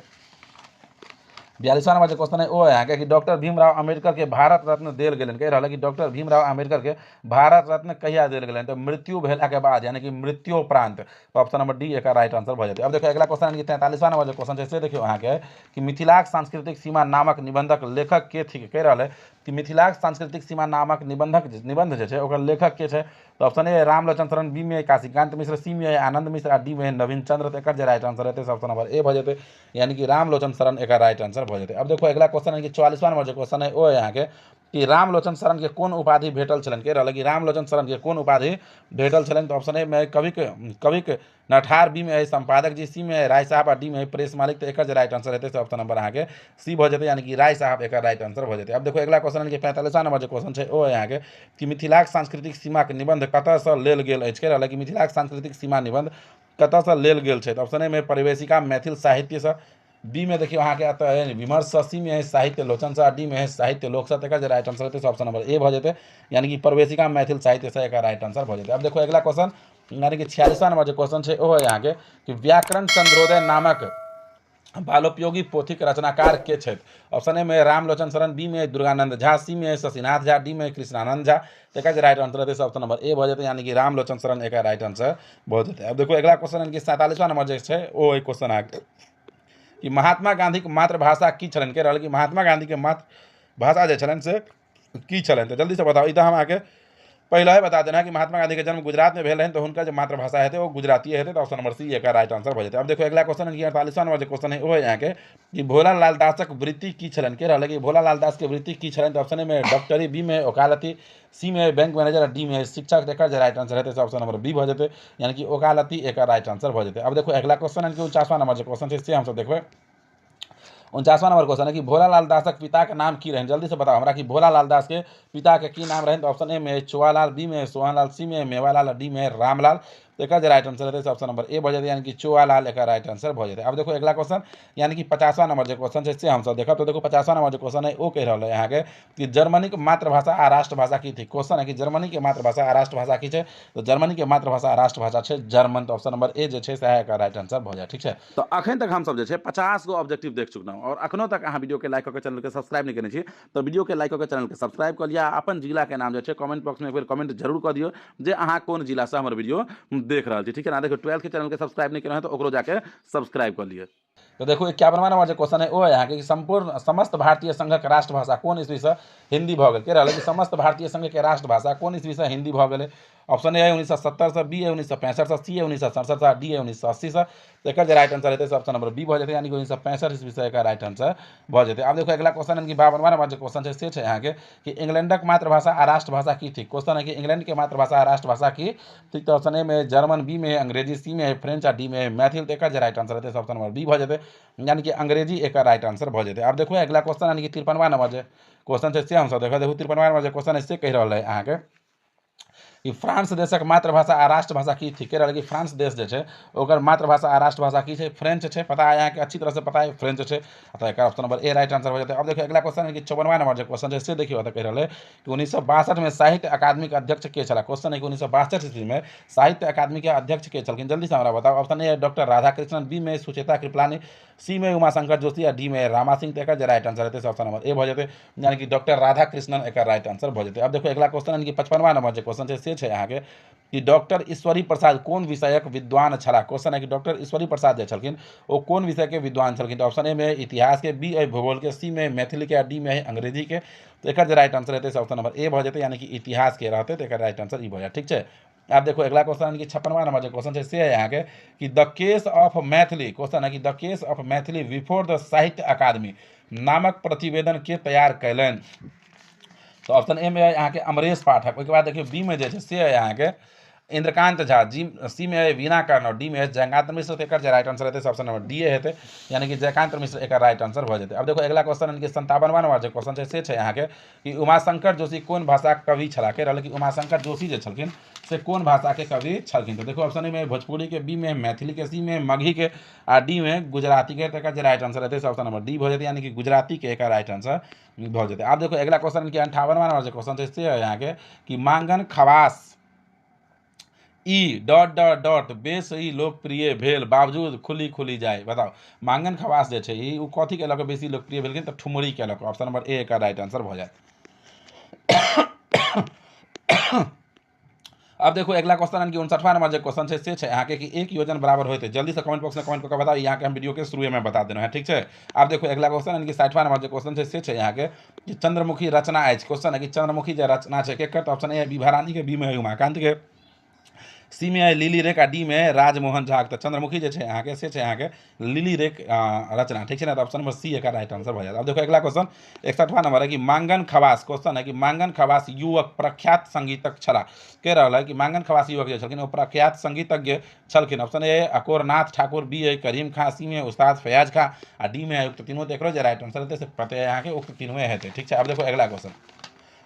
42वां नंबर जो क्वेश्चन है वो यहाँ के कि डॉक्टर भीमराव अम्बेडकर के भारत रत्न देल गेलन। कह रहा है कि डॉक्टर भीमराव अम्बेडकर के भारत रत्न कहिया देल गेलन। तो मृत्यु भेला के बाद, यानी कि मृत्योपरांत। तो ऑप्शन नंबर डी एक राइट आंसर भ जेतै। अब देखो अगला क्वेश्चन यानी कि 43वां नंबर जो क्वेश्चन है से देखियो यहाँ के कि मिथिलाक सांस्कृतिक सीमा नामक निबंधक लेखक के थी। कह रहा है कि मिथिलाक सांस्कृतिक सीमा नामक निबंध जो है ओकर लेखक के छै। तो ऑप्शन ए रामलोचन शरण, बी में काशीकांत मिश्र, सी में आनंद मिश्र, डी में नवीन चंद्र। एकर जो राइट आंसर रहते ऑप्शन नंबर ए भ जेतै, यानी कि रामलोचन शरण एक राइट आंसर भ जेतै। अब देखो अगला क्वेश्चन है कि 44वां नंबर जो क्वेश्चन है वो यहाँ के कि रामलोचन शरण के कौन उपाधि भेटल छलन। कह रहा है कि रामलोचन शरण के कौन उपाधि भेटल छलन। तो ऑप्शन ए में कविक नठार, बी में संपादक जी, सी में राय साहब, डी में प्रेस मालिक। तो एक राइट आंसर रहते ऑप्शन नंबर यहाँ के सी भ जेतै, यानी कि राय साहब एक राइट आंसर भ जेतै। अब देखो अगला क्वेश्चन है कि 45वां नंबर जो क्वेश्चन है वो यहाँ के कि मिथिलाक सांस्कृतिक सीमा के निबंध कतऽ लेल गेल अछि। कह रहा है कि मिथिलाक सांस्कृतिक सीमा निबंध कतऽ लेल गेल छै। तो ऑप्शन ए में परिवेशिका मैथिल साहित्य से, बी में देखिए वहाँ के विमर्श, सी में है साहित्य लोचन से, डी में है साहित्य लोक से। एक राइट आंसर रहते ऑप्शन नंबर ए भ जेतै, यानी कि प्रवेशिका मैथिल साहित्य से एक राइट आंसर भ जेतै। अब देखो अगला क्वेश्चन यानी कि 46वां नंबर जो क्वेश्चन है वो है यहाँ के कि व्याकरण चंद्रोदय नामक बालोपयोगी पोथी के रचनाकार के छथि। ऑप्शन ए में रामलोचन शरण, बी में दुर्गानंद झा, सी में शशिनाथ झा, डी में कृष्णानंद झा। एक राइट आंसर रहते ऑप्शन नंबर ए भ जेतै, यानी कि रामलोचन शरण एक राइट आंसर भ जेतै। अब देखो अगला क्वेश्चन यानी कि 47वां नंबर जो है वो क्वेश्चन है कि महात्मा गांधी के मातृभाषा की छलन। कह रहा है कि महात्मा गांधी के मातृभाषा जो छलन से की छलन। तो जल्दी से बताओ। इधर हम आके पहले ही बता देना कि महात्मा गांधी के जन्म गुजरात में भेल है, तो उनका जो मातृभाषा है वो गुजराती है। तो ऑप्शन नंबर सी एक राइट आंसर भ जेतै। अब देखो अगला क्वेश्चन है 48वां नंबर जो क्वेश्चन है वो है यहाँ के कि भोला लाल दासक वृत्ति की छलन। कह रहा है कि भोला लाल दास के वृत्ति की छलन। तो ऑप्शन ए में डॉक्टरी, बी में वकालती, सी में बैंक मैनेजर, डी में शिक्षक। एक राइट आंसर रहते ऑप्शन नंबर बी भ जेतै, यानी कि वकालती एक राइट आंसर भ जेतै। अब देखो अगला क्वेश्चन है कि 49वां नंबर जो क्वेश्चन है से हम सब देखबै 49वां नंबर क्वेश्चन है कि भोला लाल दासक पिता के नाम की रहन। जल्दी से बताओ हमरा कि भोला लाल दास के पिता के की नाम रहन। तो ऑप्शन ए में चुआलाल, बी में सोहनलाल, सी में मेवालाल, डी में रामलाल। तो एक राइट आंसर रहते ऑप्शन नंबर ए भ जेतै, यानी कि चुआलाल एक राइट आंसर भ जेतै। अब देखो अगला क्वेश्चन यानी कि 50वां नंबर जो क्वेश्चन है से हम सब देखब। तो देखो 50वां नंबर जो क्वेश्चन है वो कह रहा है यहाँ के कि जर्मनी के मातृभाषा आ राष्ट्रभाषा की थी। क्वेश्चन है कि जर्मनी के मातृभाषा आ राष्ट्रभाषा की है। तो जर्मनी के मातृभाषा आ राष्ट्रभाषा है जर्मन। तो ऑप्शन नंबर ए जो है सह एक राइट आंसर भ जाए। ठीक है, तो अखन तक हम सब 50 गो ऑब्जेक्टिव देख चुकल और अखनो तक अहाँ वीडियो के लाइक करके चैनल के सब्सक्राइब नहीं करने छी तो वीडियो के लाइक करके चैनल के सब्सक्राइब कर लिया। अपन जिला के नाम जो है कमेंट बॉक्स में एक बार कमेंट जरूर कर दियो जे अहाँ कौन जिला से हमारे वीडियो देख रहा थी। ठीक है ना, देखो 12 के चैनल के सब्सक्राइब नहीं करना है तो ओकरो जाके सब्सक्राइब कर लिए। तो देखो 51वां नंबर जो क्वेश्चन है वो है यहाँ के संपूर्ण समस्त भारतीय संघ के राष्ट्रभाषा कौन ईस्वी से हिंदी भ गेल। कह रहा है कि समस्त भारतीय संघ के राष्ट्रभाषा कौन ईस्वी से हिंदी भ गेल। ऑप्शन ए है 1970 से, बी है 1965 से, सी है 1967 से, डी है 1980 से। तो एक राइट आंसर रहते ऑप्शन नंबर बी भ जेतै, यानी कि 1965 ईस्वी से एक राइट आंसर भ जेतै। अब देखो अगला क्वेश्चन है कि 52वां नंबर जो क्वेश्चन है से यहाँ के कि इंग्लैंडक मातृभाषा आ राष्ट्रभाषा की थी। क्वेश्चन है कि इंग्लैंड के मातृभाषा आ राष्ट्रभाषा की थी। तो ऑप्शन ए में जर्मन, बी में अंग्रेजी, सी में फ्रेंच और डी में मैथिल। तो एक राइट आंसर रहते ऑप्शन नंबर बी भ जेतै, यानी कि अंग्रेजी एक राइट आंसर भ जेतै। अब देखो अगला क्वेश्चन यानी कि 53वां नंबर जो क्वेश्चन है से हम सब देखो 53वां नंबर जो क्वेश्चन है से कह रहा है यहाँ के कि फ्रांस देशक मातृभाषा आ राष्ट्रभाषा की थी। कह रहा है कि फ्रांस देश जो है ओकर मातृभाषा आ राष्ट्रभाषा की है फ्रेंच है। पता है यहाँ के अच्छी तरह से पता है फ्रेंच है। तो एक option number A right answer हो जाता है। अब देखिए अगला क्वेश्चन है कि 54वां नंबर जो क्वेश्चन है से देखिए कह रहा है कि 1962 में साहित्य अकादमी के अध्यक्ष के चला। क्वेश्चन है कि 1962 ईस्वी में साहित्य अकादमी के अध्यक्ष के चलकिन। जल्दी से हमारा बताओ। Option A doctor Radhakrishnan, B में सुचेता कृपलानी, सी में उमाशंकर जोशी और डी में रामा सिंह। तो एक राइट आंसर रहते ऑप्शन नंबर ए भ जेतै, यानी कि डॉक्टर राधाकृष्णन एक राइट आंसर भ जेतै। अब देखो अगला क्वेश्चन यानी कि 55वां नंबर जो क्वेश्चन है से यहाँ के कि डॉक्टर ईश्वरी प्रसाद कौन विषयक विद्वान छला। क्वेश्चन है कि डॉक्टर ईश्वरी प्रसाद जो छलखिन वो कौन विषय के विद्वान छलखिन। तो ऑप्शन ए में इतिहास के, बी है भूगोल के, सी में मैथिली के, डी में है अंग्रेजी के। तो एक राइट आंसर रहते ऑप्शन नंबर ए भ जेतै, यानी कि इतिहास के रहते। तो एक राइट आंसर ई भ जाए। ठीक है, आप देखो अगला क्वेश्चन यानी कि 56वां नंबर जो क्वेश्चन है से है यहाँ के कि the case of Maithili. Question है कि the case of Maithili before the साहित्य अकादमी नामक प्रतिवेदन के तैयार कैलन। तो ऑप्शन ए में यहाँ के अमरेश पाठक। उसके बाद देखिए बी में जो है से है यहाँ के इंद्रकांत झा, जी सी में है वीणा कर्ण और डी में है जयकांत मिश्र। तो एकर राइट आंसर हेतै ऑप्शन नंबर डी हेतै, यानी कि जयकांत मिश्र एकर राइट आंसर भऽ जेतै। अब देखो अगला क्वेश्चन यानी कि 57वां नंबर जे क्वेश्चन छै से छै अहाँके कि उमाशंकर जोशी कोन भाषाक कवि छलाह। कहि रहल कि उमाशंकर जोशी जे छलखिन से कोन भाषा के कवि छलखिन। तो देखो ऑप्शन ए में भोजपुरी के, बी में मैथिली के, सी में मगही के आ डी में गुजराती के। तो एकर राइट आंसर हेतै ऑप्शन नंबर डी भऽ जेतै, यानी कि गुजराती के एकर राइट आंसर भऽ जेतै। आब देखो अगला क्वेश्चन के 58वां नंबर जे क्वेश्चन छै से है अहाँके कि मांगन खवास ई डॉट डॉट डॉट बेस ई लोकप्रिय भेल बावजूद खुली खुली जाए। बताओ मांगन खवास जे छै ई उ कथी के लऽ कऽ बेसी लोकप्रिय भेलखिन, तऽ ठुमरी के लऽ कऽ। ऑप्शन नंबर ए एकर राइट आंसर भऽ जायत। अब देखो अगला क्वेश्चन यानी कि 59वां नंबर जो क्वेश्चन है से छै अहाँके कि एक योजन बराबर होते। जल्दी से कमेंट बॉक्स में कमेंट करके बताओ, यहाँ के हम वीडियो के शुरू में बता देना है, ठीक है। अब देखो अगला क्वेश्चन यानी कि 60वां नंबर जो क्वेश्चन है से छै अहाँके कि चंद्रमुखी रचना अछि। क्वेश्चन है कि चंद्रमुखी जो रचना है केकर, तो ऑप्शन ए विभा रानी के, बी में है उमाकांत के, सी में है लिली रेख आ डी में है राजमोहन झा। तो चंद्रमुखी जो है अहाँके से छै अहाँके लिली रेख रचना, ठीक है ना। तो ऑप्शन नंबर सी एकर राइट आंसर भऽ जायत। अब देखो अगला क्वेश्चन 61वां नंबर है कि मांगन खवास। क्वेश्चन है कि मांगन खवास युवक प्रख्यात संगीतक छलाह। कह रहा है कि मांगन खवास युवक जो छलखिन ओ प्रख्यात संगीतज्ञ छलखिन। ऑप्शन ए अकोरनाथ ठाकुर, बी है करीम खां, सी में उस्ताद फयाज खां आ डी में है उक्त तीनों। तो एकरो जे राइट आंसर हेतै से पते यहाँ के उक्त तीनों हेतै, ठीक है। अब देखो अगला क्वेश्चन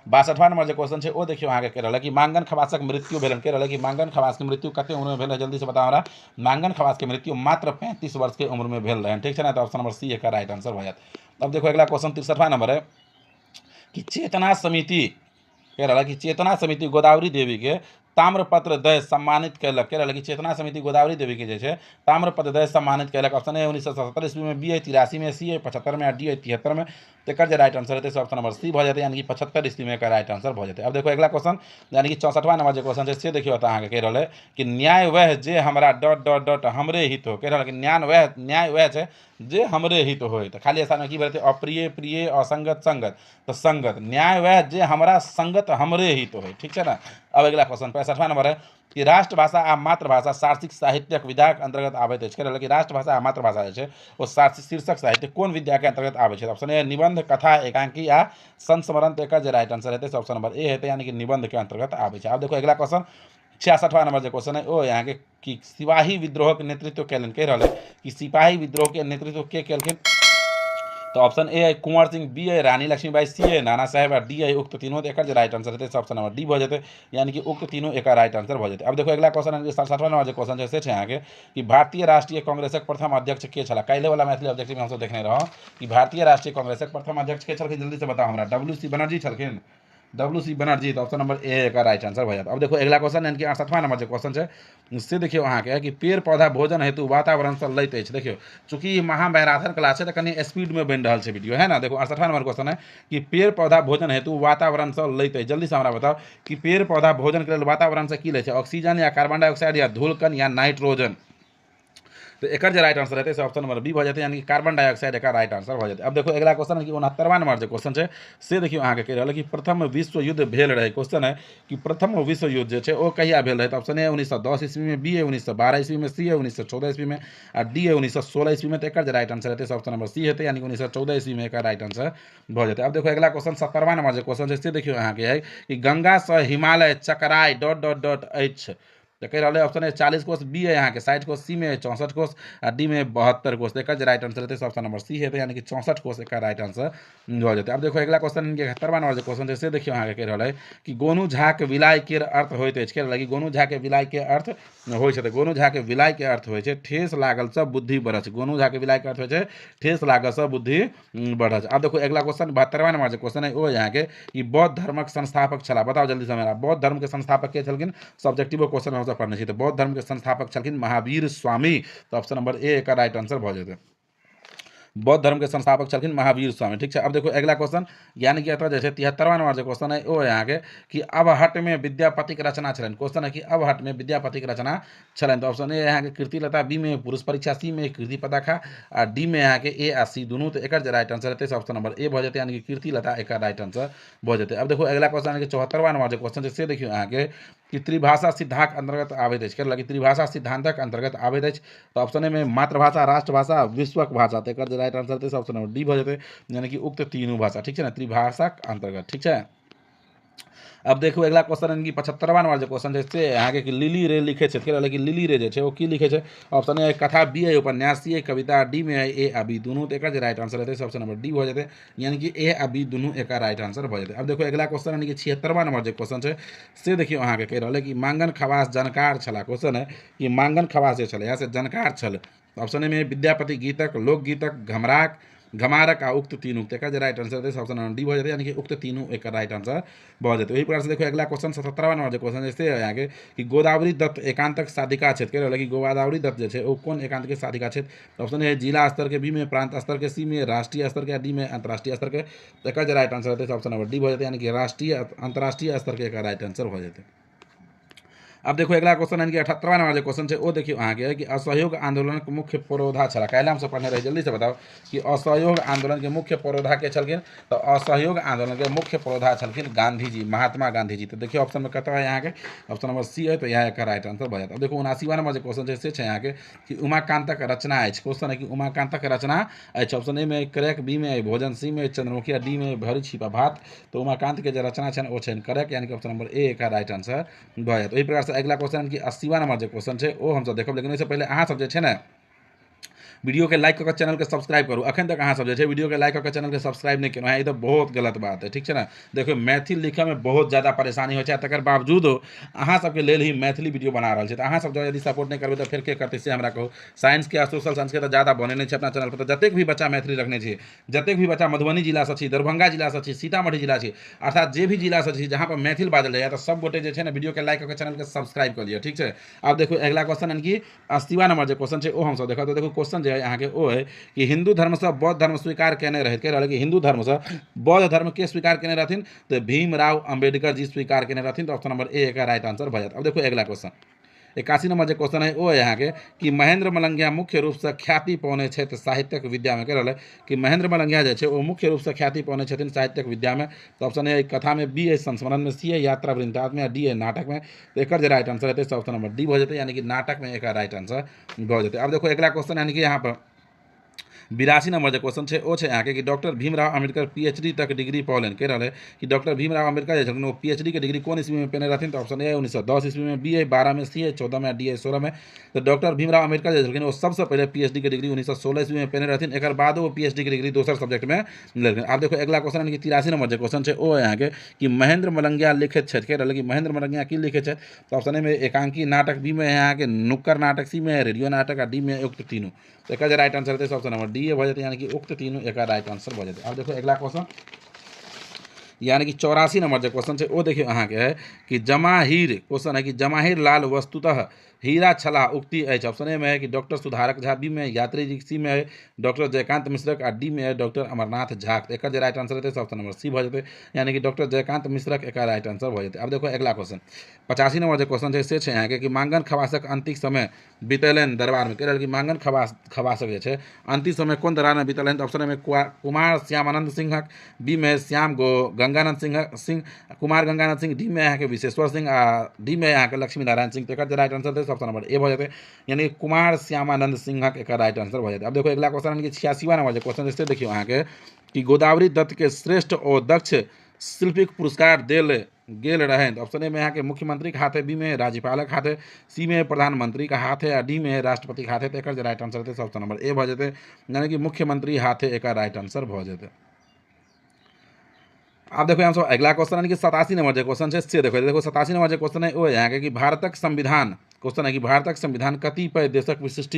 62वां नंबर जो क्वेश्चन है वो देखियो अहाँके कह रहा है कि मांगन खवासक मृत्यु भेलन। कह रहा है कि मांगन खवास की मृत्यु कते उम्र में भेल है, जल्दी से बताओ हमरा। मांगन खवास की मृत्यु मात्र 35 वर्ष के उम्र में भेल रहे, ठीक है ना। तो ऑप्शन नंबर सी एकर राइट आंसर भऽ जायत। अब देखो अगला क्वेश्चन 63वां नंबर है कि चेतना समिति, कह रहा है कि चेतना समिति गोदावरी देवी के ताम्रपत्र दय सम्मानित कैलक। कह रहा है कि चेतना समिति गोदावरी देवी के जे छै ताम्रपत्र दय सम्मानित कैलक। ऑप्शन ए 1977 ईस्वी में, बी है 83 में, सी है 75 में, डी है 73 में। तो एकर जे राइट आंसर हेतै से ऑप्शन नंबर सी भऽ जेतै, यानी कि 75 ईस्वी में एकर राइट आंसर भऽ जेतै। अब देखो अगला क्वेश्चन यानी कि 64वां नंबर जो क्वेश्चन है से देखियो तऽ अहाँके कह रहल है कि न्याय वह जे हमरा डॉट डॉट डॉट हमरे हित हो। कह रहल है कि न्याय वह छै जे हमरे हित होय। तो खाली आसान में की भेटै अप्रिय प्रिय असंगत संगत, तो संगत। न्याय वह जे हमरा संगत हमरे हित होय, ठीक है ना। अब अगला क्वेश्चन 65वां नंबर है कि राष्ट्रभाषा आ मातृभाषा शार्षिक साहित्यक विधाक अंतर्गत आबैत अछि। कह रहल कि राष्ट्रभाषा आ मातृभाषा जे छै ओ शीर्षक साहित्य कोन विद्या के अंतर्गत आबै छै। ऑप्शन ए निबंध, कथा, एकांकी आ संस्मरण। तो एकर जे राइट आंसर हेतै से ऑप्शन नंबर ए हेतै, यानी कि निबंध के अंतर्गत आबै छै। अब देखो अगला क्वेश्चन 66वां नंबर जो क्वेश्चन है वो यहाँ के कि सिपाही विद्रोह के नेतृत्व कैलन। कह रहा है कि सिपाही विद्रोह के नेतृत्व के केलखिन। तो ऑप्शन ए है कुंवर सिंह, बी है रानी लक्ष्मीबाई, सी है नाना साहेब और डी है उक्त तीनों। तो एकर जे राइट आंसर हेतै से ऑप्शन नंबर डी भऽ जेतै, यानी कि उक्त तीनों एकर राइट आंसर भऽ जेतै। अब देखो अगला क्वेश्चन 67वां नंबर जो क्वेश्चन छै से अहाँके कि भारतीय राष्ट्रीय कांग्रेसक प्रथम अध्यक्ष के छलाह। काल्हि वाला मैथिली ऑब्जेक्टिव में हम सब देखने रहो कि भारतीय राष्ट्रीय कांग्रेसक प्रथम अध्यक्ष के छलखिन। जल्दी से बताओ हमरा। WC बनर्जी छलखिन, WC बनर्जी। तो ऑप्शन नंबर ए का राइट आंसर भऽ जायत। अब देखो अगला क्वेश्चन यानी कि 68वां नंबर जो क्वेश्चन है से देखियो अहाँके कि पेड़ पौधा भोजन हेतु वातावरण से लैत अछि। देखियो चूंकि महा मैराथन क्लास है तो कनी स्पीड में बन रहा है वीडियो, है ना। देखो 68वां नंबर क्वेश्चन है कि पेड़ पौधा भोजन हेतु वातावरण से लैत अछि। जल्दी से हमरा बताओ कि पेड़ पौधा भोजन के लेल वातावरण से की लै छै, ऑक्सीजन या कार्बन डाइऑक्साइड या धूलकण या नाइट्रोजन। तो एकर जे राइट आंसर हेतै से ऑप्शन नंबर बी भऽ जेतै, यानी कि कार्बन डाइऑक्साइड एकर राइट आंसर भऽ जेतै। अब देखो अगला क्वेश्चन है कि 69वां नंबर जो क्वेश्चन है से देखियो अहाँके कहि रहल है कि प्रथम विश्व युद्ध भेल रहे। क्वेश्चन है कि प्रथम विश्व युद्ध जे छै ओ कहिया भेल रहे। तो ऑप्शन ए 1910 ईस्वी में, बी है 1912 ईस्वी में, सी है 1914 ईस्वी में आ डी है 1916 ईस्वी में। तो एकर जे राइट आंसर हेतै से ऑप्शन नंबर सी हेतै, यानी कि 1914 ईस्वी में एकर राइट आंसर भऽ जेतै। अब देखो अगला क्वेश्चन 70वां नंबर जो क्वेश्चन है से देखियो अहाँके है कि गंगा से हिमालय चकराय डॉट डॉट डॉट अछि। तो कह रहा है ऑप्शन है 40 कोस, बी है यहाँ के 60 कोस, सी में 64 कोस आ डी में 72 कोस। एक राइट आंसर है ऑप्शन नंबर सी है, यानी कि 64 कोस एक राइट आंसर हो जाते। अब देखो अगला क्वेश्चन 71वां नंबर जो क्वेश्चन है से देखियो अहाँ के कह रहा है कि गोनू झा के विलाय के अर्थ होइत अछि। कह रहा है गोनू झा के विलाय के अर्थ होइ छै। गोनू झा के विलाय के अर्थ होइ छै ठेस लागल से बुद्धि बढ़त। गोनू झा के विलाय के अर्थ होइ छै ठेस लागल से बुद्धि बढ़त। अब देखो अगला क्वेश्चन 72वां नंबर जो क्वेश्चन है वो यहाँ के कि बौद्ध धर्मक संस्थापक छला। बताओ जल्दी से मेरा, बौद्ध धर्म के संस्थापक के छलखिन। सब्जेक्टिव क्वेश्चन हम पढ़ने छी। तो बौद्ध धर्म के संस्थापक छलखिन महावीर स्वामी। तो ऑप्शन नंबर ए का राइट आंसर भऽ जेतै। बौद्ध धर्म के संस्थापक छलखिन महावीर स्वामी, ठीक है। अब देखो अगला क्वेश्चन यानी कि एतऽ जे छै 73वां नंबर जो क्वेश्चन है वो यहाँ के कि अबहट में विद्यापति के रचना छलनि। क्वेश्चन है कि अबहट में विद्यापति के रचना छलनि। तो ऑप्शन ए यहाँ के कीर्तिलता, बी में पुरुष परीक्षा, सी में कीर्ति पताखा आ डी में यहाँ के ए आ सी दुनू। तो एक राइट आंसर हेतै से ऑप्शन नंबर ए भऽ जेतै, यानी कि कीर्तिलता एक राइट आंसर भऽ जेतै। अब देखो अगला क्वेश्चन है 74वां नंबर जो क्वेश्चन है से देखियो यहाँ के कि त्रिभाषा सिद्धांत अंतर्गत आबैत अछि। कहलक कि त्रिभाषा सिद्धांतक अंतर्गत आबैत अछि। तो ऑप्शन ए में मातृभाषा, राष्ट्रभाषा, विश्वक भाषा। तो एक राइट आंसर हेतै ऑप्शन नंबर डी भऽ जेतै, यानी कि उक्त तीनों भाषा, ठीक है ना, त्रिभाषाक अंतर्गत, ठीक है। अब देखो अगला क्वेश्चन यानी कि 75वां नंबर जो क्वेश्चन छै से अहाँके कि लिली रे लिखे छै के कि लिली रे जे छै ओ की लिखे छै ऑप्शन ए कथा, बी है उपन्यास, सी है कविता, डी में है ए आ बी दुनू। तो एकर जे राइट आंसर हेतै ऑप्शन नंबर डी भऽ जेतै, यानी कि ए आ बी दुनू एकर राइट आंसर भऽ जेतै। अब देखो अगला क्वेश्चन यानी कि 76वां नंबर जो क्वेश्चन छै से देखियो अहाँके कहि रहल है कि मांगन खवास जानकार छला। क्वेश्चन है कि मांगन खवास जे छलै से जानकार छल। ऑप्शन ए में विद्यापति गीतक, लोकगीतक, घमारक आ उक्त तीनू। तो एकर जे राइट आंसर हेतै ऑप्शन नंबर डी भऽ जेतै, यानी कि उक्त तीनू एकर राइट आंसर भऽ जेतै। ओही प्रकार से देखो अगला क्वेश्चन 77वां नंबर जो क्वेश्चन छै अहाँके कि गोदावरी दत्त एकांतक साधिका छथि। कहि रहल कि गोदावरी दत्त जे छै ओ कोन एकांत के साधिका छथि। ऑप्शन ए जिला स्तर के, बी में प्रांत स्तर के, सी में राष्ट्रीय स्तर के, डी में अंतर्राष्ट्रीय स्तर के। तो एकर जे राइट आंसर हेतै ऑप्शन नंबर डी भऽ जेतै, यानी कि राष्ट्रीय अंतर्राष्ट्रीय स्तर के एकर राइट आंसर भऽ जेतै। अब देखो अगला क्वेश्चन यानी कि 78वां नंबर जो क्वेश्चन है वो देखियो अहाँके है कि असहयोग आंदोलन के मुख्य पुरोधा छला। काल्हि हमसब पढ़ने रही, जल्दी से बताओ कि असहयोग आंदोलन के मुख्य पुरोधा के छलखिन। तो असहयोग आंदोलन के मुख्य पुरोधा छलखिन गांधी जी, महात्मा गांधी जी। तो देखियो ऑप्शन में कतऽ है यहाँ के ऑप्शन नंबर सी है, तो यहाँ एक राइट आंसर भऽ जाएत। अब देखो 79वां नंबर जो क्वेश्चन से यहाँ के कि उमाकांतक रचना अछि। क्वेश्चन है कि उमाकांतक रचना अछि। ऑप्शन ए में करैक, बी में भोजन, सी में चंद्रमुखी, डी में भरी छिपा भात। तो उमाकांत के जो रचना छनि ओ छनि करैक, यानी कि ऑप्शन नंबर ए का राइट आंसर भऽ जाएत। ओही प्रकार से अगला क्वेश्चन कि 80वां नंबर जो क्वेश्चन है वो हम सब देखब, लेकिन उससे पहले अहाँ सब जे छै ने वीडियो के लाइक करके चैनल के सब्सक्राइब करू। अखन तक अहाँ सब जे छै वीडियो के लाइक करके चैनल के सब्सक्राइब नहीं केलहुँ है, ये तो बहुत गलत बात है, ठीक है ना। देखियो मैथिल लिखे में बहुत ज़्यादा परेशानी हो छै, तकर बावजूद अहाँ सबके लेल ही मैथिली वीडियो बना रहल छै। तो अहाँ सब जो यदि सपोर्ट नहीं करबै तो फिर के करतै से हमरा कहू। साइंस के आ सोशल साइंस के तो ज़्यादा बने नहीं छै अपना चैनल पर। तो जतेक भी बच्चा मैथिली रखने छै, जतेक भी बच्चा मधुबनी जिला से छी, दरभंगा जिला से छी, सीतामढ़ी जिला छी, अर्थात जे भी जिला से छी जहाँ पर मैथिल बाजल जाए, तो सब गोटे जे छै ने वीडियो के लाइक करके चैनल के सब्सक्राइब कर लिया, ठीक है। अब देखो अगला क्वेश्चन यानी कि 80वां नंबर जो क्वेश्चन है वो हम सब देखो। तो देखो क्वेश्चन जो है यहाँ के वो है कि हिंदू धर्म से बौद्ध धर्म स्वीकार केने रहे। कह रहा कि हिंदू धर्म से बौद्ध धर्म के स्वीकार केने रहथिन। तो भीमराव अंबेडकर जी स्वीकार केने रहथिन। तो ऑप्शन नंबर ए का राइट आंसर भऽ जाएत। अब देखो अगला क्वेश्चन 81 नंबर जो क्वेश्चन है वो है यहाँ के कि महेंद्र मलंगिया मुख्य रूप से ख्याति पौने छथि साहित्यक विद्या में। कह रहा है कि महेंद्र मलंगिया जो है वो मुख्य रूप से ख्याति पौने छथिन साहित्यक विद्या में। तो ऑप्शन है कथा में, बी है संस्मरण में, सी है यात्रा वृंदावन में, डी है नाटक में। तो एक राइट आंसर है ऑप्शन नंबर डी भऽ जेतै, यानी कि नाटक में एक राइट आंसर भऽ जेतै। अब देखो अगला क्वेश्चन यानी कि यहाँ पर 82 नंबर जो क्वेश्चन है वो यहाँ के कि डॉक्टर भीमराव अम्बेडकर पीएचडी तक डिग्री पौलन। कह रहा है कि डॉक्टर भीमराव अम्बेडकर जो पीएचडी के डिग्री कौन ईस्वी में पेने रहथिन। तो ऑप्शन ए 1910 ईस्वी में, बी है 12 में, सी है 14 में, डी है 16 में। तो डॉक्टर भीमराव अम्बेडकर जो वो सबसे पहले पीएचडी के डिग्री 1916 ईस्वी में पेने रहथिन। एक बाद वो पीएचडी की डिग्री दोसर सब्जेक्ट में लेलखिन। अब देखो अगला क्वेश्चन यानी कि 83 नंबर जो क्वेश्चन है वो यहाँ के कि महेंद्र मलंगिया लिखित छथि। कह रहा है कि महेंद्र मलंगिया की लिखित छथि। तो ऑप्शन ए में एकांकी नाटक, बी में यहाँ के नुक्कड़ नाटक, सी में रेडियो नाटक, आ डी में उक्त तीनों। तो एक राइट आंसर है ऑप्शन नंबर डी भऽ जेतै, यानी कि उक्त तीनों एक राइट आंसर भऽ जेतै। अब देखो अगला क्वेश्चन यानी कि 84 नंबर जो क्वेश्चन है वो देखियो अहाँ के है कि जमाहीर। क्वेश्चन है कि जमाहीर लाल वस्तुतः हीरा छला उक्ति अछि। ऑप्शन ए में है कि डॉक्टर सुधारक झा, बी में यात्री जी, सी में है डॉक्टर जयकांत मिश्रक, आ डी में है डॉक्टर अमरनाथ झा। एक राइट आंसर है ऑप्शन नंबर सी भऽ जेतै, यानी कि डॉक्टर जयकांत मिश्रक एक राइट आंसर भऽ जेतै। अब देखो अगला क्वेश्चन 85 नंबर जो क्वेश्चन है से यहाँ के कि मांगन खवासक अंतिम समय बितेलनि दरबार में। कह रहा कि मांगन खवासक जो है अंतिम समय कौन दरबार में बितेलनि। तो ऑप्शन में कुमार श्यामानंद सिंहक, बी में श्याम गंगानंद सिंह, कुमार गंगानंद सिंह, डी में यहाँ के विशेश्वर सिंह, डी में यहाँ के लक्ष्मी नारायण सिंह। तो एक राइट आंसर है ऑप्शन नंबर ए भऽ जेतै, यानी कुमार श्यामानंद सिंहक एक राइट आंसर भऽ जेतै। अब देखो अगला क्वेश्चन यानी कि 86वां नंबर जो क्वेश्चन है देखियो अहाँ के कि गोदावरी दत्त के श्रेष्ठ और दक्ष शिल्पीक पुरस्कार देल गेल रहे। तो ऑप्शन ए में यहाँ के मुख्यमंत्री के हाथ है, बी में राज्यपालक हाथ है, सी में प्रधानमंत्री का हाथ है, डी में राष्ट्रपति के हाथ है। तो एक राइट आंसर है ऑप्शन नंबर ए भऽ जेतै, यानी कि मुख्यमंत्री हाथ है एक राइट आंसर भऽ जेतै। अब देखो यहाँ अगला क्वेश्चन यानी कि 87 नंबर जो क्वेश्चन है से देखो 87 नंबर जो क्वेश्चन है वो यहाँ के कि भारतक संविधान। क्वेश्चन है कि भारतक संविधान कतिपय देशक विशिष्ट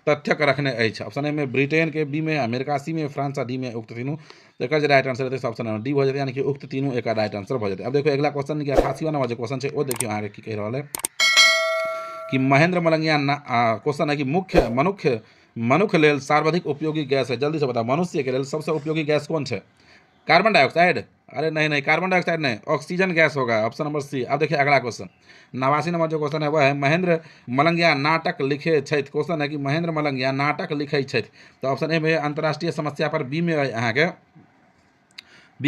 तथ्यक रखने अछि। ऑप्शन ए में ब्रिटेन के, बी में अमेरिका, सी में फ्रांस, आ डी में उक्त तीनों। तो एक राइट आंसर है ऑप्शन नंबर डी भऽ जेतै, यानी कि उक्त तीनों एक राइट आंसर भऽ जेतै। अब देखो अगला क्वेश्चन कि 88वां नंबर जो क्वेश्चन है वो देखियो अहाँ की कह रहा है कि महेंद्र मलंगिया क्वेश्चन है कि मनुख लेल सर्वाधिक उपयोगी गैस है। जल्दी से बताओ मनुष्य के लेल सबसे उपयोगी गैस कौन है। Carbon dioxide? अरे नहीं, कार्बन डाइऑक्साइड नहीं, ऑक्सीजन गैस होगा, ऑप्शन नंबर सी। अब देखिए अगला क्वेश्चन 89 नंबर जो क्वेश्चन है वह है महेंद्र मलंगिया नाटक लिखे छथि। क्वेश्चन है कि महेंद्र मलंगिया नाटक लिखे छथि। तो ऑप्शन ए में अंतर्राष्ट्रीय समस्या पर, बी में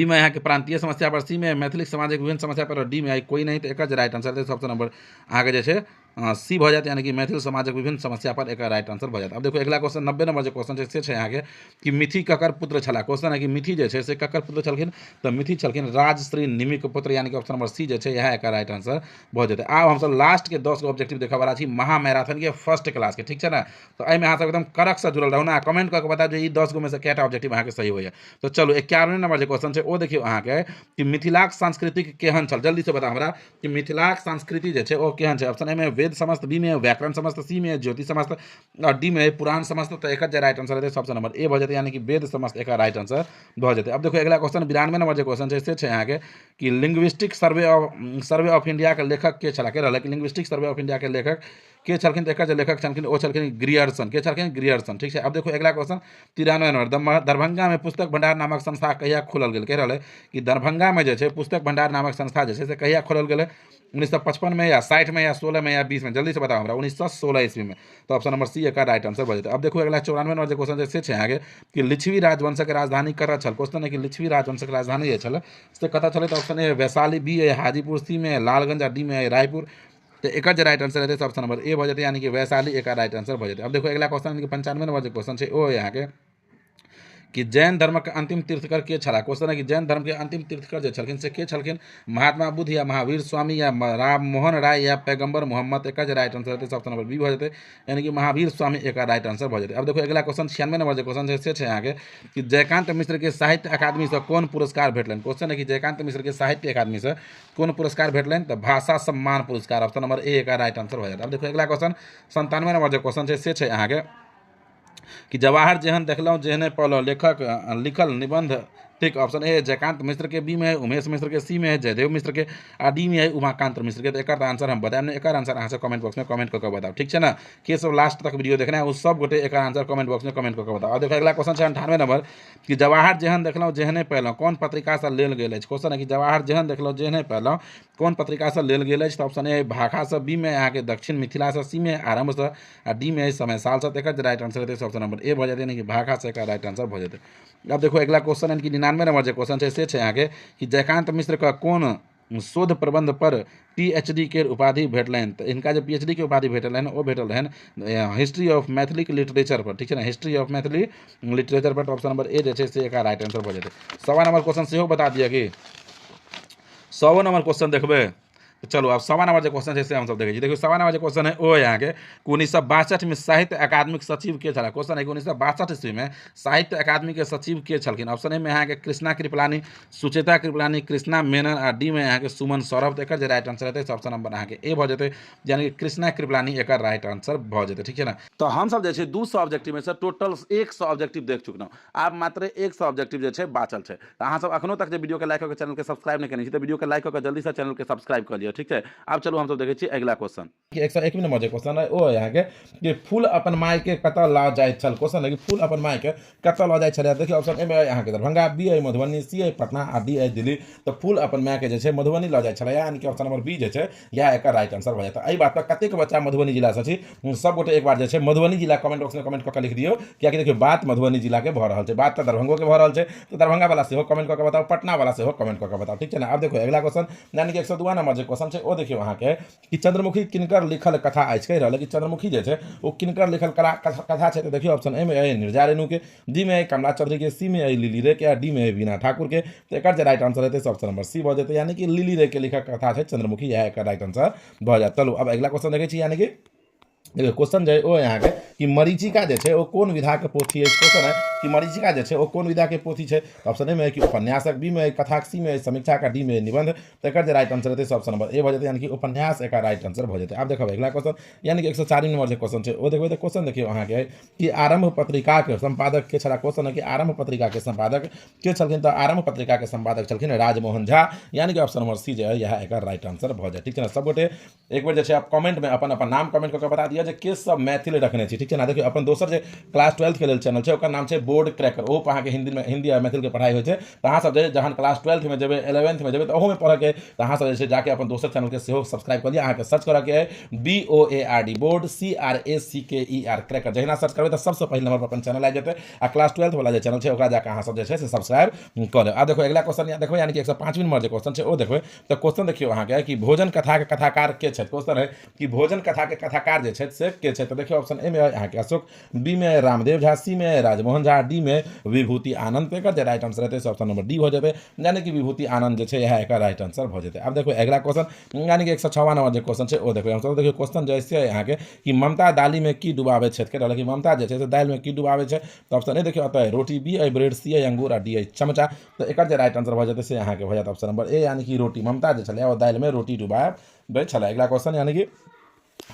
यहाँ के प्रांतीय समस्या पर, सी में मैथिली सामाजिक विभिन्न समस्या पर, डी में कोई नहीं। तो एक राइट आंसर है ऑप्शन नंबर आगे जैसे सी भऽ जायत, यानी कि मैथिल समाजक विभिन्न समस्या पर एकर राइट आंसर भऽ जायत। अब देखो अगिला क्वेश्चन 90 नंबर जे क्वेश्चन छै से छै अहाँके कि मिथि ककर पुत्र छलाह। क्वेश्चन है कि मिथि जे छै से ककर पुत्र छलखिन, तऽ मिथि छलखिन राजश्री निमिक पुत्र, यानी कि ऑप्शन नंबर सी जे छै इएह एकर राइट आंसर भऽ जेतै। आब हमसब लास्ट के 10 गो ऑब्जेक्टिव देखऽ वाला छी महा मैराथन के फर्स्ट क्लास के, ठीक छै ने। तो एहिमे अहाँ सब एकदम कड़क से जुड़ल रहू ना, कमेंट कऽ के बताउ जे ई 10 गो में से कएटा ऑब्जेक्टिव अहाँके सही होइए। तो चलू 51 नंबर जे क्वेश्चन छै ओ देखियौ अहाँके कि मिथिलाक संस्कृति केहन छल, जल्दी से बताउ हमरा कि मिथिलाक संस्कृति जे छै ओ केहन छै। ऑप्शन ए में वेद समस्त, बी में व्याकरण समस्त, सी में ज्योतिष समस्त और डी में पुराण समस्त। तो एकर जे राइट आंसर हेतै ऑप्शन नंबर ए भऽ जेतै, यानी कि वेद समस्त एकर राइट आंसर भऽ जेतै। अब देखो अगिला क्वेश्चन 92 नंबर जे क्वेश्चन छै से छै अहाँके कि लिंग्विस्टिक सर्वे ऑफ इंडिया के लेखक के छलाह, के रहलै कि लिंग्विस्टिक सर्वे ऑफ इंडिया के लेखक के छलखिन, तऽ एकर जे लेखक छलखिन ओ छलखिन ग्रियर्सन, के छलखिन ग्रियर्सन, ठीक छै। अब देखो अगिला क्वेश्चन 93 नंबर दरभंगा में पुस्तक भंडार नामक संस्था कहिया खोलल गेल, के रहलै कि दरभंगा में जे छै पुस्तक भंडार नामक संस्था जे छै से कहिया खोलल गेलै, 1955 में या 60 में या 16 में या 20 में, जल्दी से बताओ हमरा, 1916 ईस्वी में। तो ऑप्शन नंबर सी एकर राइट आंसर भऽ जेतै। अब देखो अगिला 94 नंबर जे क्वेश्चन से छै अहाँके कि लिच्छवी राजवंशक राजधानी कतऽ छल। क्वेश्चन है कि लिच्छवी राजवंशक राजधानी जे छल से कतऽ छलै, तऽ ऑप्शन ए वैशाली, बी है हाजीपुर, सी में लालगंज, डी में रायपुर। तो एकर जे राइट आंसर हेतै से ऑप्शन नंबर ए भऽ जेतै, यानी कि वैशाली एकर राइट आंसर भऽ जेतै। अब देखो अगिला क्वेश्चन 95 नंबर जे क्वेश्चन छै ओ है अहाँके कि जैन धर्म के अंतिम तीर्थकर के छलाह। क्वेश्चन है कि जैन धर्म के अंतिम तीर्थकर जे छलखिन से के छलखिन, महात्मा बुद्ध या महावीर स्वामी या राम मोहन राय या पैगंबर मोहम्मद। एकर जे राइट आंसर हेतै ऑप्शन नंबर बी भऽ जेतै, यानी कि महावीर स्वामी एकर राइट आंसर भऽ जेतै। अब देखो अगिला क्वेश्चन 96 नंबर जे क्वेश्चन से छै अहाँके कि जयकांत मिश्र के साहित्य अकादमी से कोन पुरस्कार भेटलनि। क्वेश्चन है कि जयकांत मिश्र के साहित्य अकादमी से कोन पुरस्कार भेटलनि, तऽ भाषा सम्मान पुरस्कार, ऑप्शन नंबर ए एकर राइट आंसर भऽ जेतै। अब देखो अगिला क्वेश्चन 97 नंबर जे क्वेश्चन छै से छै अहाँके कि जवाहर जेहन देखलहुँ जेहने पढ़लहुँ लेखक लिखल निबंध, ठीक। ऑप्शन ए जयकांत मिश्र के, बी में है उमेश मिश्र के, सी में है जयदेव मिश्र के, आ डी में है उमाकांत मिश्र के। तो एकर आंसर हम बताएब नहीं, एकर आंसर अहाँ सब कमेंट बॉक्स में कमेंट करके बताओ, ठीक है ना। के सब लास्ट तक वीडियो देखना है उस सब गोटे एकर आंसर कमेंट बॉक्स में कमेंट करके बताओ। और देखो अगला क्वेश्चन है 98 नंबर कि जवाहर जेहन देखलहुँ जेहने पढ़लहुँ कोन पत्रिका से लेल गेल अछि। क्वेश्चन है कि जवाहर जेहन देखलहुँ जेहने पढ़लहुँ कोन पत्रिका से लेल गेल अछि। तो ऑप्शन ए भाखा से, बी में यहाँ के दक्षिण मिथिला से, सी में आरंभ से, आ डी में समय साल से। एकर जे राइट आंसर हेतै ऑप्शन नंबर ए भऽ जेतै, यानी कि भाखा से एकर राइट आंसर भऽ जेतै। अब देखो अगला क्वेश्चन है कि 99 नंबर जे क्वेश्चन है से छै अहाँके कि जयकांत मिश्र का कोन शोध प्रबंध पर PhD के उपाधि भेटलनि। तो इनका जो PhD के उपाधि भेटल है वो भेटल है हिस्ट्री ऑफ मैथिली लिटरेचर पर, ठीक है ना, हिस्ट्री ऑफ मैथिली लिटरेचर पर। ऑप्शन नंबर ए जे से एक राइट आंसर भऽ जेतै। 100 नंबर क्वेश्चन सेहो बता दिया कि 100 नंबर क्वेश्चन देखबै। तो चलो अब 100 नंबर जो क्वेश्चन है से हम सब देखिए। देखिए 100 नंबर जो क्वेश्चन है वो यहाँ के 1962 में साहित्य अकादमिक सचिव के छला। क्वेश्चन है कि 1962 ईस्वी में साहित्य अकादमी के सचिव के छलखिन। ऑप्शन ए में यहाँ के कृष्णा कृपलानी, सुचेता कृपलानी, कृष्णा मेनन, और डी में यहाँ के सुमन सौरभ। तो एक राइट आंसर है ऑप्शन नंबर यहाँ के ए भऽ जेतै, यानी कि कृष्णा कृपलानी एक राइट आंसर भऽ जेतै, ठीक है ना। तो हम सब जे छै 200 ऑब्जेक्टिव में से टोटल 100 ऑब्जेक्टिव देख चुकलहुँ। आब मात्र 100 ऑब्जेक्टिव जे छै बाचल छै। तो अहाँ सब अखनो तक जे वीडियो के लाइक करके चैनल के सब्सक्राइब नहीं केने छी तो वीडियो के लाइक करके जल्दी से चैनल के सब्सक्राइब कर लियो, ठीक है। अब चलो हम सब देखे छी अगला क्वेश्चन 101 नंबर जे क्वेश्चन है ओ यहाँ के कि फूल अपन माय के कतऽ लऽ जाइत छल। क्वेश्चन है कि फूल अपन माय के कतऽ लऽ जाइत छल। देखिए ऑप्शन ए में यहाँ के दरभंगा, बी है मधुबनी, सी है पटना, आ डी है दिल्ली। तो फूल अपन माय के जे छै मधुबनी लऽ जाइत छल, यानी कि ऑप्शन नंबर बी जे छै यह एक राइट आंसर भऽ जेतै। एहि बात पर कतेक बच्चा मधुबनी जिला से छी सब गोटे एक बार जे छै मधुबनी जिला कमेंट बॉक्स में कमेंट करके लिख दियो, कियाकि देखियो बात मधुबनी जिला के भऽ रहल छै, बात तो दरभंगो के भऽ रहल छै। तो दरभंगा वाला सेहो कमेंट करके बताओ, पटना वाला सेहो कमेंट करके बताओ, ठीक है ना। अब देखो अगला क्वेश्चन यानी कि 102 नंबर जो क्वेश्चन है वो देखियो अहाँ के कि चंद्रमुखी किनकर लिखल कथा अछि। कहि रहल कि चंद्रमुखी जे छै वो किनकर लिखल कथा छै। तो देखियो ऑप्शन ए में है निर्जा रेणु के, डी में है कमला चौधरी के, सी में है लिली रे के, डी में है वीणा ठाकुर के। तो एक राइट आंसर हेतै ऑप्शन नंबर सी भऽ जेतै, यानी कि लिली रे के लिखल कथा छै चंद्रमुखी, यह एक राइट आंसर भऽ जायत। चलू अब अगला क्वेश्चन देखै छी, यानी कि देखिए क्वेश्चन जो है वो यहाँ के कि मरीचिका जो है वो कौन विधा के पोथी है। क्वेश्चन है कि मरीचिका जो है वो कौन विधा के पोथी है। ऑप्शन ए में है कि उपन्यासक, बी में है कथाक, सी में है समीक्षा का, डी में है निबंध। तो एक राइट आंसर है ऑप्शन नंबर ए भऽ जेतै, यानी कि उपन्यास एक राइट आंसर भऽ जेतै। अब देखो अगला क्वेश्चन यानी कि 104 नंबर जो क्वेश्चन है वो देखो। तो क्वेश्चन देखिए अहाँ के कि आरंभ पत्रिका के संपादक के छला। क्वेश्चन है कि आरंभ पत्रिका के संपादक के छलखिन। तो आरंभ पत्रिका के संपादक छलखिन राजमोहन झा, यानी कि ऑप्शन नंबर सी जो है यह एक राइट आंसर भऽ जाए, ठीक है ना। सब गोटे एक बार जो है आप कमेंट में अपन अपन नाम कमेंट करके बता दिया है जे के सब मैथिल रखने छी, ठीक है ना। देखिए अपन दोसर जे क्लास 12 के लेल चैनल है ओकर नाम है बोर्ड क्रैकर, वो अहाँ के हिंदी और मैथिल के पढ़ाई होय छै। तो अहाँ सब जहन क्लास 12 में जेबे 11th में जेबे तो ओहो में पढ़े के, तो अहाँ सब जाके अपन दोसर चैनल के सेहो सब्सक्राइब कर लिया। अहाँ के सर्च करे के है BOARD बोर्ड CRACKER क्रैकर, जहिना सर्च करबे तो सबसे पहले नंबर पर अपन चैनल आ जेते। आ क्लास 12 वाला जे चैनल है ओकरा जाके अहाँ सब जे है से सब्सक्राइब कर लेब। अब देखो अगला क्वेश्चन यहाँ देखो, यानी कि 105 नंबर जो क्वेश्चन है वो देखो। तो क्वेश्चन देखियो अहाँ के कि भोजन कथा के कथाकार के छै। क्वेश्चन है कि भोजन कथा के कथाकार जे छै से के छै। तो देखियो ऑप्शन ए में अहाँ के अशोक, बी में रामदेव झा, सी में राजमोहन झा, डी में विभूति आनंद। तो एकर जे राइट आंसर रहते से ऑप्शन नंबर डी हो जाते, यानी कि विभूति आनंद जे छै यह एकर राइट आंसर हो जाते। अब देखो अगला क्वेश्चन, यानी कि 156 नंबर जो क्वेश्चन है वो देखो। हम देखियो क्वेश्चन जैसे है यहाँ के कि ममता दाली में की डुबावे छै, के रहल कि ममता जे छै से दाल में की डुबावे छै। तो ऑप्शन ए देखियो अतः रोटी, बी है ब्रेड, सी है अंगूर, डी है चमचा। तो एकर जे राइट आंसर हो जाते से यहाँ के हो जाता ऑप्शन नंबर ए, यानी कि रोटी। ममता जे छले वो दाल में रोटी डुबावे छले। अगला क्वेश्चन यानी कि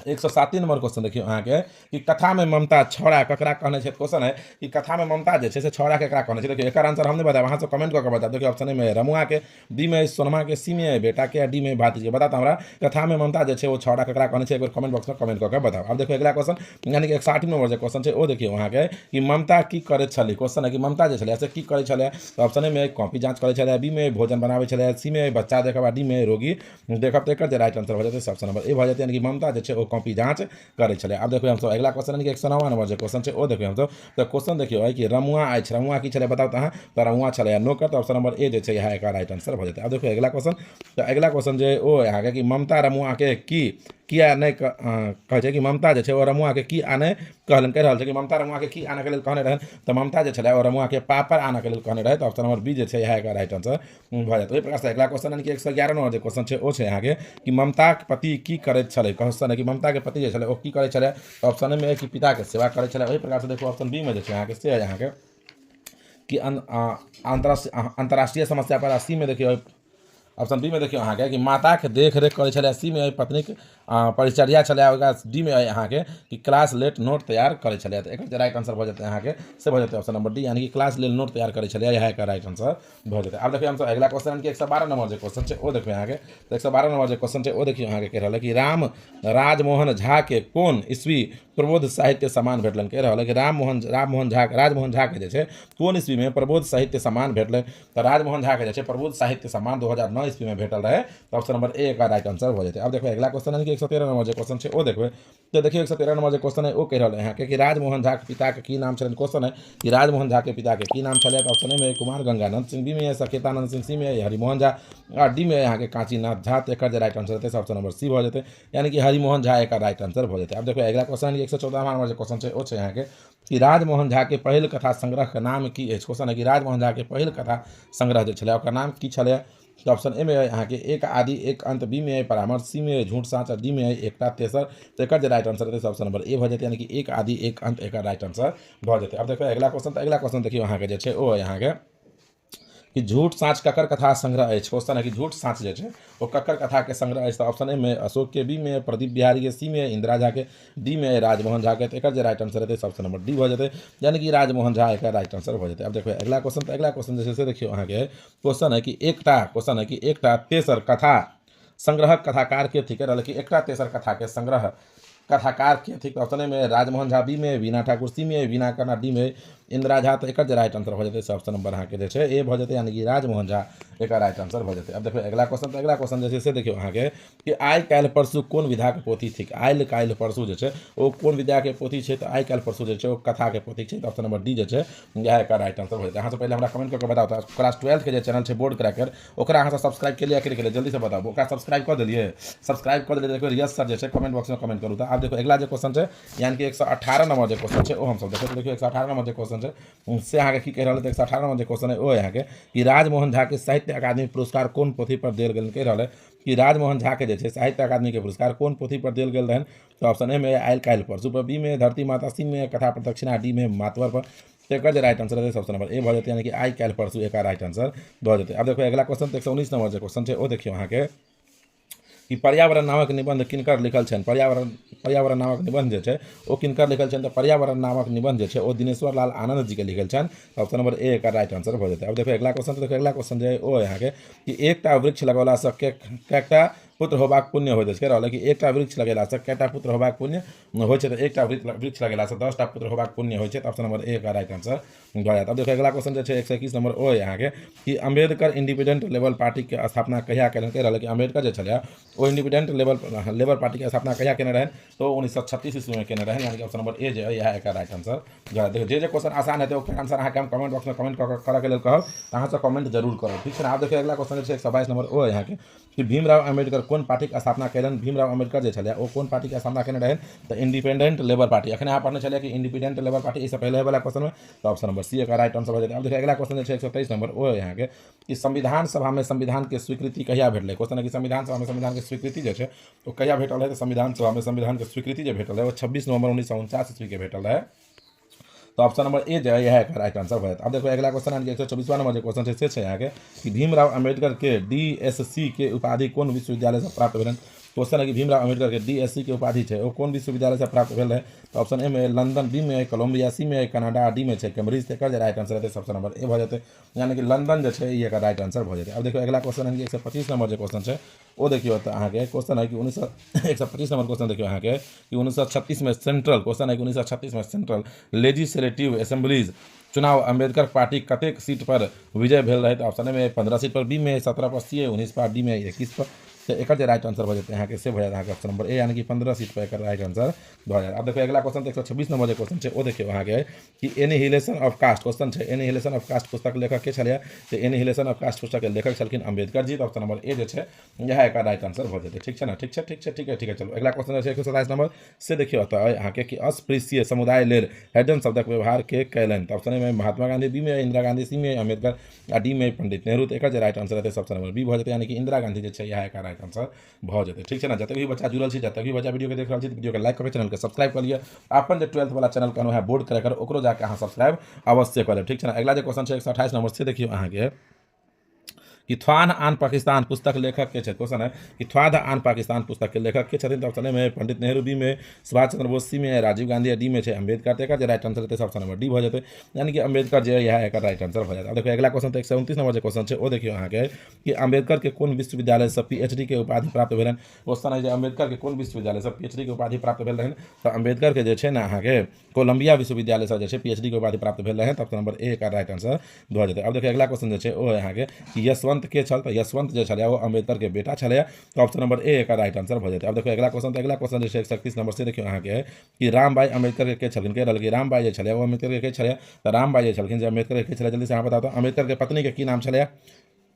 107 नंबर क्वेश्चन देखियो अहाँ के कि कथा में ममता छौड़ा ककरा कहने छै। क्वेश्चन है कि कथा में ममता जे छै से छौड़ा केकरा कहने छै। देखियो एकर आंसर हम नहीं बताएब, अहाँ सब कमेंट करके बताएब। देखियो ऑप्शन ए में रमुआ के, बी में सोनमा के, सी में बेटा के, डी में भाती के। बता हमरा कथा में ममता जे छै वो छौड़ा केकरा कहने छै, एक बार कमेंट बॉक्स में कमेंट करके बताओ। अब देखो अगला क्वेश्चन, यानी कि 160 नंबर जो क्वेश्चन है वो देखियो अहाँ के कि ममता की करे छली। क्वेश्चन है कि ममता जे छले से की करे छले। तो ऑप्शन ए में कॉपी जांच करे छले, बी में भोजन बनावे छले, सी में बच्चा देखब, डी में रोगी देखब। तो एकर जे राइट आंसर हो जाते ऑप्शन नंबर ए हो जाते, यानी कि ममता जे छै वो कॉपी जांच करे छले। अब देखो हम सब अगला क्वेश्चन यानी कि 109 नंबर जो क्वेश्चन है वो देखो हम सब। तो क्वेश्चन देखियो है कि रमुआ आइछ, रमुआ की छले बताओ। तो तो रमुआ छले नौकर। तो ऑप्शन नंबर ए जे छै यह एकर राइट आंसर हो जाते। अब देखो अगला क्वेश्चन, तो अगला क्वेश्चन जे ओ यहाँ के कि ममता रमुआ के की किया नहीं कहे छै कि ममता जे छै वो रमुआ के की आने कहलन, कह रहल छै कि ममता रमुआ के की आने के लेल कहने रहन। तो ममता जे छले वो रमुआ के पापड़ आने के लेल कहने रहे। तो ऑप्शन नंबर बी जे छै यह एकर राइट आंसर भ जाते। ओहि प्रकार से अगला क्वेश्चन यानी कि 111 नंबर जे क्वेश्चन है वो छै यहाँ के कि ममता के पति की करैत छले। क्वेश्चन है कि ममता के पति जे छले वो की करे छले। ऑप्शन में है कि पिता के सेवा करे छले। वही प्रकार से देखो ऑप्शन बी में जो यहाँ के से है यहाँ के कि अंतर्राष्ट्रीय समस्या पर, सी में देखिए ऑप्शन बी में देखियो अहाँ के कि माता के देख रेख करे छले, सी में पत्नी के परिचर्या छले, डी में अहाँ के कि क्लास लेट नोट तैयार करे छले। तो एक राइट आंसर हो जाते अहाँ के से हो जाते ऑप्शन नंबर डी, यानी कि क्लास लेल नोट तैयार करे छले, यह का राइट आंसर हो जाते। अब देखिए हम अगला क्वेश्चन कि 112 नंबर जो क्वेश्चन है वो देखिए अहाँ के। तो 112 नंबर जो क्वेश्चन है वो देखिए अहाँ के कह रहा है कि राजमोहन झा के कोन ईस्वी प्रबोध साहित्य सम्मान भेटलन। कह रहा है कि राजमोहन झा के जे छै कोन ईस्वी में प्रबोध साहित्य सम्मान भेटलन। तो राजमोहन झा के जे छै प्रबोध साहित्य सम्मान 2009 ईस्वी में भेटल रहे। तो ऑप्शन नंबर ए का राइट आंसर हो जाते। अब देखो अगला क्वेश्चन है कि 113 नंबर जो क्वेश्चन है वो देखो। तो देखिए 113 नंबर जो क्वेश्चन है वो कह रहा है कि राजमोहन झा के पिता के की नाम छलन। क्वेश्चन है कि राजमोहन झा के पिता के की नाम छले। तो ऑप्शन ए में कुमार गंगानंद सिंह, बी में सकेतानंद सिंह, सी में हरिमोहन झा, और डी में यहाँ के कांचीनाथ झा। तो एक राइट आंसर रहते ऑप्शन नंबर सी हो जाते, यानी कि हरिमोहन झा एक राइट आंसर हो जाते। अब देखो अगला क्वेश्चन 114 नंबर जो क्वेश्चन है वो है यहाँ के कि राजमोहन झा के पहिल कथा संग्रह के नाम की है। क्वेश्चन है कि राजमोहन झा के पहिल कथा संग्रह जो छले ओकर नाम की छले। तो ऑप्शन ए में यहाँ के एक आदि एक अंत, बी में परामर्श, सी में झूठ साँच, डी में एकटा तेसर। तो एक राइट आंसर रहते ऑप्शन नंबर ए हो जाते, यानी कि एक आदि एक अंत एक राइट आंसर हो जाते। अब देखो अगला क्वेश्चन, तो अगला क्वेश्चन देखिए यहाँ के जे छै वो यहाँ के कि झूठ साँच ककर कथा संग्रह है। क्वेश्चन है कि झूठ साँच जो है वो ककर कथा के संग्रह है। तो ऑप्शन ए में अशोक के, बी में प्रदीप बिहारी के, सी में इंदिरा झा के, डी में राजमोहन झा के। तो एक राइट आंसर रहते ऑप्शन नंबर डी हो जाते, यानी कि राजमोहन झा एक राइट आंसर हो जाते। अब देखो अगला क्वेश्चन, तो अगला क्वेश्चन जैसे देखियो अहाँ के क्वेश्चन है कि एकटा तेसर कथा संग्रह कथाकार के ठीक है कि एकटा तेसर कथा के संग्रह कथाकार के ठीक। ऑप्शन ए में राजमोहन झा, बी में वीणा ठाकुर, सी में वीणा खन्ना, डी में इंदिरा झा। तो एक राइट आंसर हो जाते ऑप्शन नंबर अहाँ के जे ए हो जाते, यानी कि राजमोहन झा एक राइट आंसर हो जाते। अब देखो अगला क्वेश्चन, तो अगला क्वेश्चन जैसे से देखियो अहाँ के कि आई काल्हि परसू कोन विधा के पोथी थिक। आइ काल्हि परसू जे छै वो कोन विधा के पोथी छै। तो आई काल्हि परसू जे छै वो कथा के पोथी छै। तो ऑप्शन नंबर डी जे छै यह एक राइट आंसर हो जाते। अहाँ से पहले हमरा कमेंट करके बताओ तो क्लास 12 के जे चैनल छै बोर्ड क्रैकर ओकरा अहाँ सब्सक्राइब के लिए जल्दी से बताओ ओकरा सब्सक्राइब कर दिलिए, सब्सक्राइब कर दिलिए। देखो यस सर जे छै कमेंट बॉक्स में कमेंट करू। तो अब देखो अगला जो क्वेश्चन है यानी कि 118 नंबर जो क्वेश्चन है वो हम सब देखो। तो देखिए 118 नंबर जो क्वेश्चन है से अहाँ के की कह रहा है। 118 नंबर जो क्वेश्चन है वो यहाँ के कि राजमोहन झा के साहित्य अकादमी पुरस्कार कौन पोथी पर देल गेल। कह रहा है कि राजमोहन झा के जे छै साहित्य अकादमी के पुरस्कार कौन पोथी पर देल गेल रहन। तो ऑप्शन ए में आइ काल्हि परसू पर, बी में धरती माता, सी में कथा प्रदक्षिणा, डी में मातवर पर। तो एक राइट आंसर है ऑप्शन नंबर ए हो जाते, यानी कि आई काल्हि परसू एक राइट आंसर हो जाते। अब देखो अगला क्वेश्चन 119 नंबर जो क्वेश्चन है वो देखियो अहाँ के कि पर्यावरण नामक निबंध किनकर लिखल छन। पर्यावरण नामक निबंध जे छै वो किनकर लिखल छन। तो पर्यावरण नामक निबंध जे छै वो दिनेश्वर लाल आनंद जी के लिखल छन। ऑप्शन नंबर ए का राइट आंसर हो जाते। अब देखो अगला क्वेश्चन, तो देखो अगला क्वेश्चन जो है वो यहाँ के कि एकटा वृक्ष लगौला से कैटा पुत्र होबाक पुण्य होइत अछि। कह रहल है कि एकटा वृक्ष लगेलासँ कएटा पुत्र होबाक पुण्य होइ छै, तऽ एकटा वृक्ष लगेलासँ 10टा पुत्र होबाक पुण्य होइ छै। तऽ ऑप्शन नंबर ए का राइट आंसर भऽ जायत। अब देखो अगला क्वेश्चन जे छै 121 नंबर ओ है अहाँके कि अम्बेडकर इंडिपेंडेंट लेबर पार्टी के स्थापना कहिया केलनि। कह रहल है कि अम्बेडकर जे छलै ओ इंडिपेंडेंट लेबर पार्टी के स्थापना कहिया केने रहनि, तो 1936 ईस्वी में केने रहनि, यानी कि ऑप्शन नंबर ए जे है एकर राइट आंसर भऽ जायत। जे क्वेश्चन आसान हेतै ओकर आंसर अहाँके हम कमेंट बॉक्स में कमेंट करऽ के लेल कहब, तऽ अहाँसँ कमेंट जरूर करब, ठीक छै ने। आब देखिए अगला क्वेश्चन छै 122 नंबर ओ यहाँ के कि भीमराव अम्बेडकर कोन पार्टी के स्थापना केलनि। भीमराव अम्बेडकर जे छलै ओ कोन पार्टी के स्थापना केने रहनि, तऽ इंडिपेंडेंट लेबर पार्टी। अखन अहाँ पढ़ने छलिए कि इंडिपेंडेंट लेबर पार्टी, इससे पहले वाला क्वेश्चन में, तो ऑप्शन नंबर सी का राइट आंसर हो जाए। अब देखिए अगला क्वेश्चन है 123 नंबर ओ यहाँ के कि संविधान सभा में संविधान के स्वीकृति कहिया भेटलै। क्वेश्चन है कि संविधान सभा में संविधान के स्वीकृति जो है तो कहिया भेटल है, तो संविधान सभा में संविधान के स्वीकृति जो भेटल है वो 26 नवंबर 1949 ईस्वी के भेटल है। तो ऑप्शन नंबर ए जो है यह राइट आंसर हो जाता है। अब देखो अगला क्वेश्चन है 124वां नंबर जो क्वेश्चन है यहाँ के कि भीमराव अम्बेडकर के DSC के उपाधि कौन विश्वविद्यालय से प्राप्त भेल। क्वेश्चन है कि भीमराव अम्बेडकर के DSC के उपाधि है वो कौन विश्वविद्यालय से प्राप्त भेल है। तो ऑप्शन ए में लंदन, बी में कोलंबिया, सी में कनाडा, डी में कैम्ब्रिज। तक राइट आंसर रहते ऑप्शन नंबर ए हो जाते, यानी कि लंदन जो है ये राइट आंसर हो जाते। अब देखो अगला क्वेश्चन है 125 नंबर जो क्वेश्चन है वो देखिए तो अहाँ के क्वेश्चन है कि 125 नंबर क्वेश्चन देखिए अहाँ के कि 1936 में सेंट्रल, क्वेश्चन है कि 1936 में सेंट्रल लेजिस्लेटिव असेंबलीज चुनाव अम्बेडकर पार्टी कतेक सीट पर विजय भेल रहे। तो ऑप्शन में 15 सीट पर, बी में 17 पर, सी 19 पर, डी में 21 पर। तो एक राइट आंसर हो जाते हैं यहाँ के से हो जाता है ऑप्शन नंबर ए, यानी कि 15 सीट पर एक राइट आंसर हो जाए। अब देखो अगला क्वेश्चन 126 नंबर जो क्वेश्चन है वो देखिए वहाँ के कि एनिहिलेशन ऑफ कास्ट। क्वेश्चन है एनिहिलेशन ऑफ कास्ट पुस्तक लेखक के छलिए, तो एनिहिलेशन ऑफ कास्ट पुस्तक के लेखक छलखिन अम्बेडकर जी। तो ऑप्शन नंबर ए जो है यह एक राइट आंसर हो जाते, ठीक है ना। ठीक है चलो अगला क्वेश्चन है 127 नंबर से देखिए होता है यहाँ के कि अस्पृश्य समुदाय लेल हैडन शब्दक व्यवहार के कैलन। तो ऑप्शन ए में महात्मा गांधी, बी में इंदिरा गांधी, सी में अम्बेडकर आ डी में पंडित नेहरू। तो एक राइट आंसर रहते ऑप्शन नंबर बी हो जाते, यानी कि इंदिरा गांधी जो है यह एक राइट आंसर हो जाते, ठीक है ना। जब भी बच्चा जुड़ल छी, जब भी बच्चा वीडियो के देख रहा है, वीडियो के लाइक करके चैनल के सब्सक्राइब कर लिए। अपन जो 12th वाला चैनल का है बोर्ड कर ओकरो जाके अहाँ सब्सक्राइब अवश्य कर लेब, ठीक है ना। अगला जो क्वेश्चन है 128 नंबर से देखिए अहाँ के कि थ्वान आन पाकिस्तान पुस्तक लेखक के क्वेश्चन है कि थ्वाद आन पाकिस्तान पुस्तक के लेखक के छथिन। तो ऑप्शन में पंडित नेहरू, बी में सुभाष चंद्र बोस, सी में राजीव गांधी, डी में अम्बेडकर। तक राइट आंसर रहते ऑप्शन नंबर डी हो जाते, यानी कि अम्बेडकर जो है यह एक राइट आंसर हो जाता है। देखो अगला क्वेश्चन 129 नंबर जो क्वेश्चन है वो देखिए अहाँ के कि अम्बेडकर के कौन विश्वविद्यालय से PhD के उपाधि प्राप्त भेल। क्वेश्चन है अम्बेडकर के कौन विश्वविद्यालय से PhD के उपाधि प्राप्त भेल रहन। तो अम्बेडकर के जो है ना अहाँ के कोलंबिया विश्वविद्यालय से जो PhD के उपाधि प्राप्त भेल रहन। तो ऑप्शन नंबर ए का राइट आंसर हो जाते। अब देखिए अगला क्वेश्चन जो है वो यहाँ के कि यशवंत के छल, तो यशवंत जो छलै वो अम्बेडकर के बेटा छलै। तो ऑप्शन नंबर ए का राइट आंसर हो जाते। अब देखो अगला क्वेश्चन जो 131 नंबर से देखिए अहाँ के कि रामबाई अम्बेडकर के छलखिन। कह रहल कि रामबाई जो छलै वो अम्बेडकर के छलै। तो रामबाई जो छलखिन अम्बेडकर के छलै, जल्दी से अहाँ बताओ तो अम्बेडकर के पत्नी के की नाम छलै।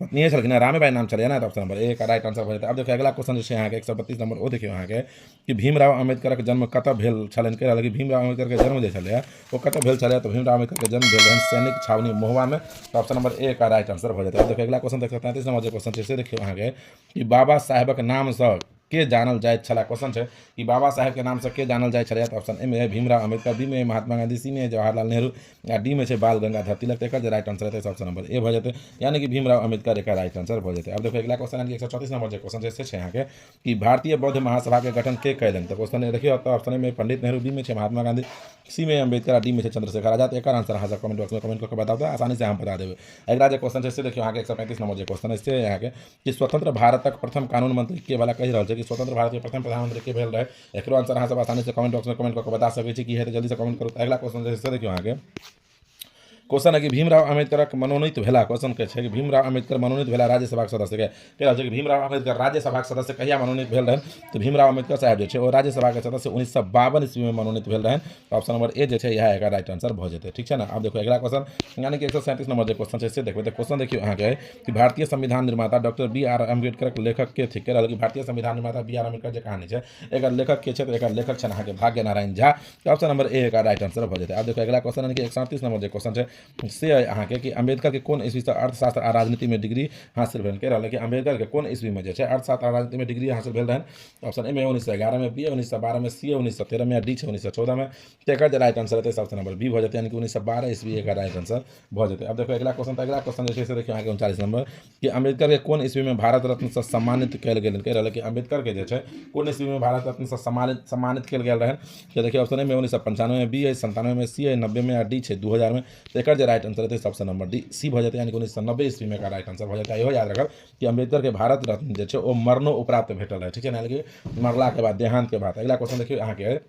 पत्नी छलखिन रामेबाई नाम चलिए ना। तो ऑप्शन नंबर ए का राइट आंसर हो जाता है। अब देखिए अगला क्वेश्चन जो है यहाँ के 132 नंबर वो देखिए यहाँ के कि भीमराव अम्बेडकर के जन्म कतऽ भेल छलनि। कह रहल कि भीमराव अम्बेडकर के जन्म जो छलै वो कतऽ भेल छलै। तो भीमराव अम्बेडकर के जन्म भेल रहनि सैनिक छावनी महुआ में। तो ऑप्शन नंबर ए का राइट आंसर हो जाता है। अब देखिए अगला क्वेश्चन 133 नंबर जो क्वेश्चन से देखिए यहाँ के कि बाबा साहेबक नाम से के जानल जाए छला। क्वेश्चन है कि बाबा साहेब के नाम से के जानल जाए छलै। तो ऑप्शन ए में है भीमराव अम्बेडकर, बी में महात्मा गांधी, सी में जवाहरलाल नेहरू या डी में बाल गंगाधर तिलक। तक राइट आंसर रहते ऑप्शन नंबर ए हो जाते, यानी कि भीमराव अम्बेडकर एक राइट आंसर हो जाते। अब देखो अगला क्वेश्चन है 134 नंबर जो क्वेश्चन है यहाँ के कि भारतीय बौद्ध महासभा के गठन के कैलन। तो क्वेश्चन देखिए तो ऑप्शन में पंडित नेहरू, बी में महात्मा गांधी, सी में अम्बेडकर, डी में चंद्रशेखर आजाद। एक आंसर हाँ कमेंट बॉक्स में कमेंट करके बताओ तो आसानी से हम बता देवे। अगला जो क्वेश्चन है देखिए यहाँ के 135 नंबर जो क्वेश्चन है यहाँ के कि स्वतंत्र भारतक प्रथम कानून मंत्री के वाला कही रहा है कि स्वतंत्र भारत के प्रथम प्रधानमंत्री के भेल रहे। एक आंसर अहाँ सब आसानी से कमेंट बॉक्स में कमेंट करके बता सकते हैं कि है, तो जल्दी से कमेंट करो। अगला क्वेश्चन देखिए यहाँ के क्वेश्चन है कि भीमराव अम्बेडकर मनोनीत भेला। क्वेश्चन के कि भीमराव अम्बेडकर मनोनीत भेला राज्यसभा सदस्य के कह रहा है कि भीमराव अम्बेडकर राज्यसभा सदस्य कहिया मनोनीत भेल रहन। तो भीमराव अम्बेडकर साहब जो है वो राज्यसभा के सदस्य 1952 ईस्वी में मनोनीत भेल रहन। तो ऑप्शन नंबर ए जो है यह एक राइट आंसर हो जाते, ठीक है ना। अब देखो अगला क्वेश्चन यानी कि 137 नंबर जो क्वेश्चन है देखो। तो क्वेश्चन देखिए यहाँ के कि भारतीय संविधान निर्माता डॉक्टर B.R. अम्बेडकर लेखक के थे। कह रहा कि भारतीय संविधान निर्माता B.R. अम्बेडकर जो कहानी है एक लेखक के तो एक लेखक है अहाँ के भाग्य नारायण झा। तो ऑप्शन नंबर ए का राइट आंसर हो जाते। अब देखो अगला क्वेश्चन यानी कि 137 नंबर जो क्वेश्चन है से कि अम्बेडकर के कौन ईस्वी से अर्थशास्त्र आ राजनीति में डिग्री हासिल भेल। कह रहा है कि अम्बेडकर के कौन ईस्वी में जो है अर्थशास्त्र आ राजनीति में डिग्री हासिल भेल रहन। ऑप्शन ए में 1911 में, बी 1912 में, सी 1913 में, डी 1914 में। एक राइट आंसर रहते ऑप्शन नंबर बी हो जाते, यानी कि 1912 ईस्वी एक राइट आंसर हो जाते। अब देखो अगला क्वेश्चन जैसे देखिए यहाँ के 39 नंबर कि अम्बेडकर के कौन ईस्वी में भारत रत्न से सम्मानित कल गए। कह रहा है कि अम्बेडकर के जो है कौन ईस्वी में भारत रत्न से सम्मानित कल गए रहन। देखिए ऑप्शन ए में 1995 में, बी 97 में, सी 90 में, डी 2000 में। एक एकर जे राइट आंसर हेतै ऑप्शन नंबर डी सी भऽ जेतै, यानी कि 1990 ईस्वी में एकर राइट आंसर भऽ जेतै। इहो याद रखब कि अम्बेडकर के भारत रत्न जे छै ओ मरणोपरांत भेटल है, ठीक है, यानी कि मरला के बाद, देहांत के बाद। अगला क्वेश्चन देखियौ अहाँ के,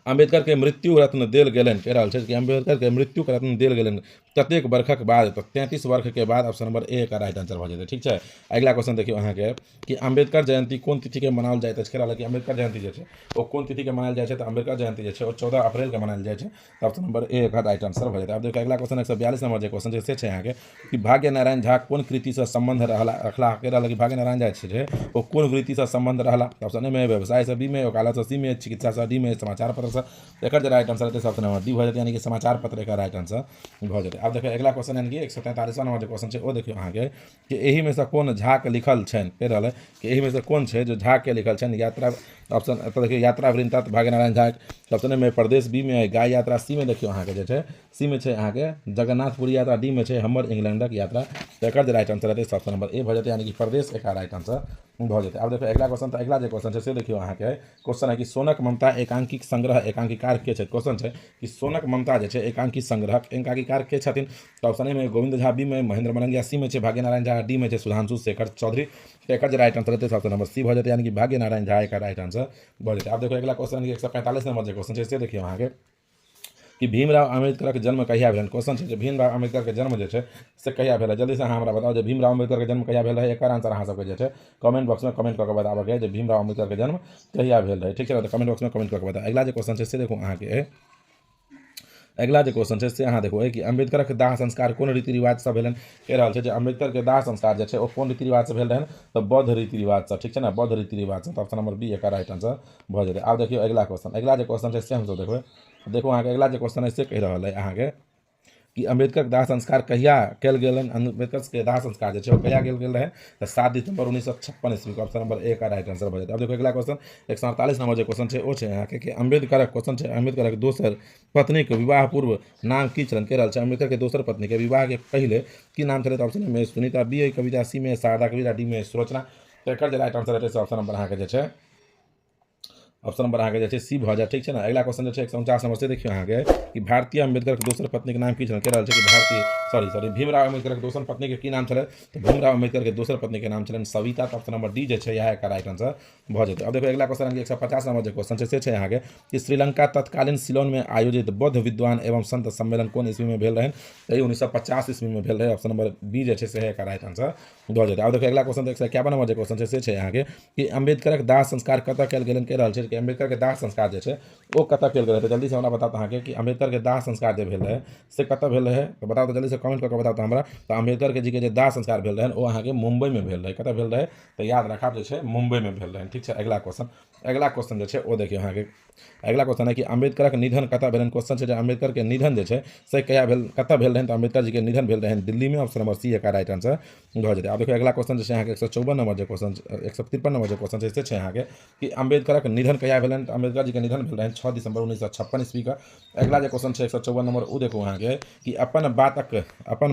अम्बेडकर के मृत्यु रत्न देल गेलनि, कह रहल छै कि अम्बेडकर के मृत्यु के रत्न देल गेलनि कतेक वर्षक बाद, तो 33 वर्ष के बाद ऑप्शन नंबर ए का राइट आंसर भऽ जेतै, ठीक छै। अगला क्वेश्चन देखियौ अहाँ के कि अम्बेडकर जयंती कोन तिथि के मनाओल जाइत अछि, कह रहल कि अम्बेडकर जयंती जे छै ओ कोन तिथि के मनायल जाइ छै, तऽ अम्बेडकर जयंती जे छै ओ 14 अप्रैल के मनायल जाइ छै, तऽ ऑप्शन नंबर ए का राइट आंसर भऽ जेतै। आब देखियौ अगला क्वेश्चन 142 नंबर जे क्वेश्चन छै से छै अहाँ के कि भाग्य नारायण झा कोन कृति से संबंध रखला, कह रहल कि भाग्य नारायण झा छै ओ कोन वृत्ति से संबंध रहला, ऑप्शन ए में व्यवसाय से, बी में वकालत से, सी में चिकित्सा से, डी में समाचार पत्र से। एकर राइट आंसर हेतै ऑप्शन नंबर डी भऽ जेतै, यानी कि समाचार पत्र का राइट आंसर भऽ जेतै। आब देखियौ अगला क्वेश्चन यानी कि 143वां नंबर जे क्वेश्चन छै ओ देखियौ अहाँ के कि एही में से कोन झा के लिखल छनि, कह रहल है कि एही में से कोन छै जो झा के लिखल छनि, यात्रा, ऑप्शन एतऽ देखियौ यात्रा वृत्तांत भाग्य नारायण झा, ऑप्शन ए में प्रदेश, बी में गाय यात्रा, सी में देखियौ अहाँ के जे छै सी में छै अहाँ के जगन्नाथपुरी यात्रा, डी में छै हमर इंग्लैंडक यात्रा। तऽ एकर जे राइट आंसर हेतै ऑप्शन नंबर ए भऽ जेतै, यानी कि प्रदेश एकर राइट आंसर भऽ जेतै। आब देखियौ अगला क्वेश्चन, तऽ अगला जे क्वेश्चन छै से देखियौ अहाँ के क्वेश्चन है कि सोनक ममता एकांकिक संग्रह एकांकिकार के छै, क्वेश्चन छै कि सोनक ममता जे छै एकांकी संग्रह एकांकिकार के छथिन, तऽ ऑप्शन ए में गोविंद झा, बी में महेंद्र मलंगिया, सी में छै भाग्य नारायण झा, डी में छै सुधांशु शेखर चौधरी। तऽ एकर जे राइट आंसर हेतै ऑप्शन नंबर सी भऽ जेतै, यानी कि भाग्य नारायण झा एकर राइट आंसर भऽ जेतै। आब देखियौ अगला क्वेश्चन 145 नंबर जे क्वेश्चन छै से देखियौ अहाँ के कि भीमराव अम्बेडकर के जन्म कहिया भेल, क्वेश्चन छै भीमराव अम्बेडकर के जन्म जे छै से कहिया भेल है, जल्दी से अहाँ हमरा बताओ जे भीमराव अम्बेडकर के जन्म कहिया भेल है। एकर आंसर अहाँ सबके जे छै कमेंट बॉक्स में कमेंट कऽ के बताबऽ जे भीमराव अम्बेडकर के जन्म कहिया भेल है, ठीक छै, तो कमेंट बॉक्स में कमेंट कऽ के बताओ। अगला जे क्वेश्चन छै से देखो अहाँ के, अगला जो क्वेश्चन है से अहाँ देखो कि अम्बेडकर के दाह संस्कार कोन रीति रिवाज से भेलन, कह रहा है अम्बेडकर के दाह संस्कार जो है वो कोन रीति रिवाज से भेल रहन, तो बौद्ध रीति रिवाज से, ठीक है ना, बौद्ध रीति रिवाज से। तो ऑप्शन नंबर बी एक राइट आंसर भऽ जेतै। आब देखियो अगला क्वेश्चन, अगला जो क्वेश्चन है से हम सब देखो अहाँ के अगला जो क्वेश्चन है से कह रहा है अहाँ के कि अम्बेडकर के दाह संस्कार कहिया कल गेलन, अम्बेडकर के दाह संस्कार जो है कहिया कल गेल रहे, तो 7 दिसंबर 1956 ईस्वी को, ऑप्शन नंबर ए का राइट आंसर भऽ जेतै। अब देखो अगला क्वेश्चन 148 नंबर जो क्वेश्चन है वो है यहाँ के कि अम्बेडकर क्वेश्चन है अम्बेडकर के दोसर पत्नी के विवाह पूर्व नाम की छलन, कह रहा है अम्बेडकर के दोसर पत्नी के विवाह के पहले की नाम चले, ऑप्शन में सुनीता, बी कविता, सी में शारदा कविता, डी में सुलोचना। तो एकर राइट आंसर है ऑप्शन नंबर अहाँ के जे है ऑप्शन नंबर अहाँ के सी भऽ जाए, ठीक है ना। अगला क्वेश्चन जो है 149 नंबर से देखियो अहाँ के कि भारतीय अम्बेडकर के दोसर पत्नी के नाम की छल, कह रहा है कि भारतीय सॉरी भीमराव अम्बेडकर के दोसर पत्नी के की नाम छलै, तो भीमराव अम्बेडकर के दोसर पत्नी के नाम छलन सविता। तो ऑप्शन नंबर डी जो है यह राइट आंसर भऽ जेतै। अब देखो अगला क्वेश्चन 150 नंबर जो क्वेश्चन है से अहाँ के कि श्रीलंका तत्कालीन सिलोन में आयोजित बौद्ध विद्वान एवं संत सम्मेलन कोन ईस्वी में भेल रहन, तो 1950 ईस्वी में भेल रहे, ऑप्शन नंबर बी जो है से राइट आंसर भऽ जेतै। अब देखो अगला क्वेश्चन 151 नंबर जो क्वेश्चन है से अहाँ के कि अम्बेडकर के दाह संस्कार कतऽ कयल गेलन, कह रहल छै कि अम्बेडकर के दाह संस्कार जो है वो कतऽ कयल गेल है, तो जल्दी से हमरा बताओ अहाँ के कि अम्बेडकर के दाह संस्कार जो भेल रहे से कतऽ भेल रहे, तो बताओ तो जल्दी से कमेंट करके बताओ तो हमरा। तो अम्बेडकर के जी के जे दाह संस्कार भेल रहन वो अहाँ के मुंबई में भेल रहे, कतऽ भेल रहे, तो याद रखब जो है मुंबई में भेल रहे, ठीक है। अगला क्वेश्चन जो है वो देखियो अहाँ के अगला क्वेश्चन है कि अम्बेडकर के निधन कतऽ भेलन, क्वेश्चन है अम्बेडकर के निधन जो है से कहिया भेल, कतऽ भेल रहन, तो अम्बेडकर जी के निधन भेल रहन दिल्ली में, ऑप्शन नंबर सी का राइट आंसर भऽ जेतै। आब देखियो अगला क्वेश्चन जो है अहाँ के 154 नंबर जो क्वेश्चन 153 नंबर जो क्वेश्चन है से अहाँ के कि अम्बेडकर के निधन कहिया भेलन, तो अम्बेडकर जी के निधन भेल रहन 6 दिसंबर 1956 ईस्वी का। अगला जो क्वेश्चन है 154 नंबर वो देखो अहाँ के कि अपन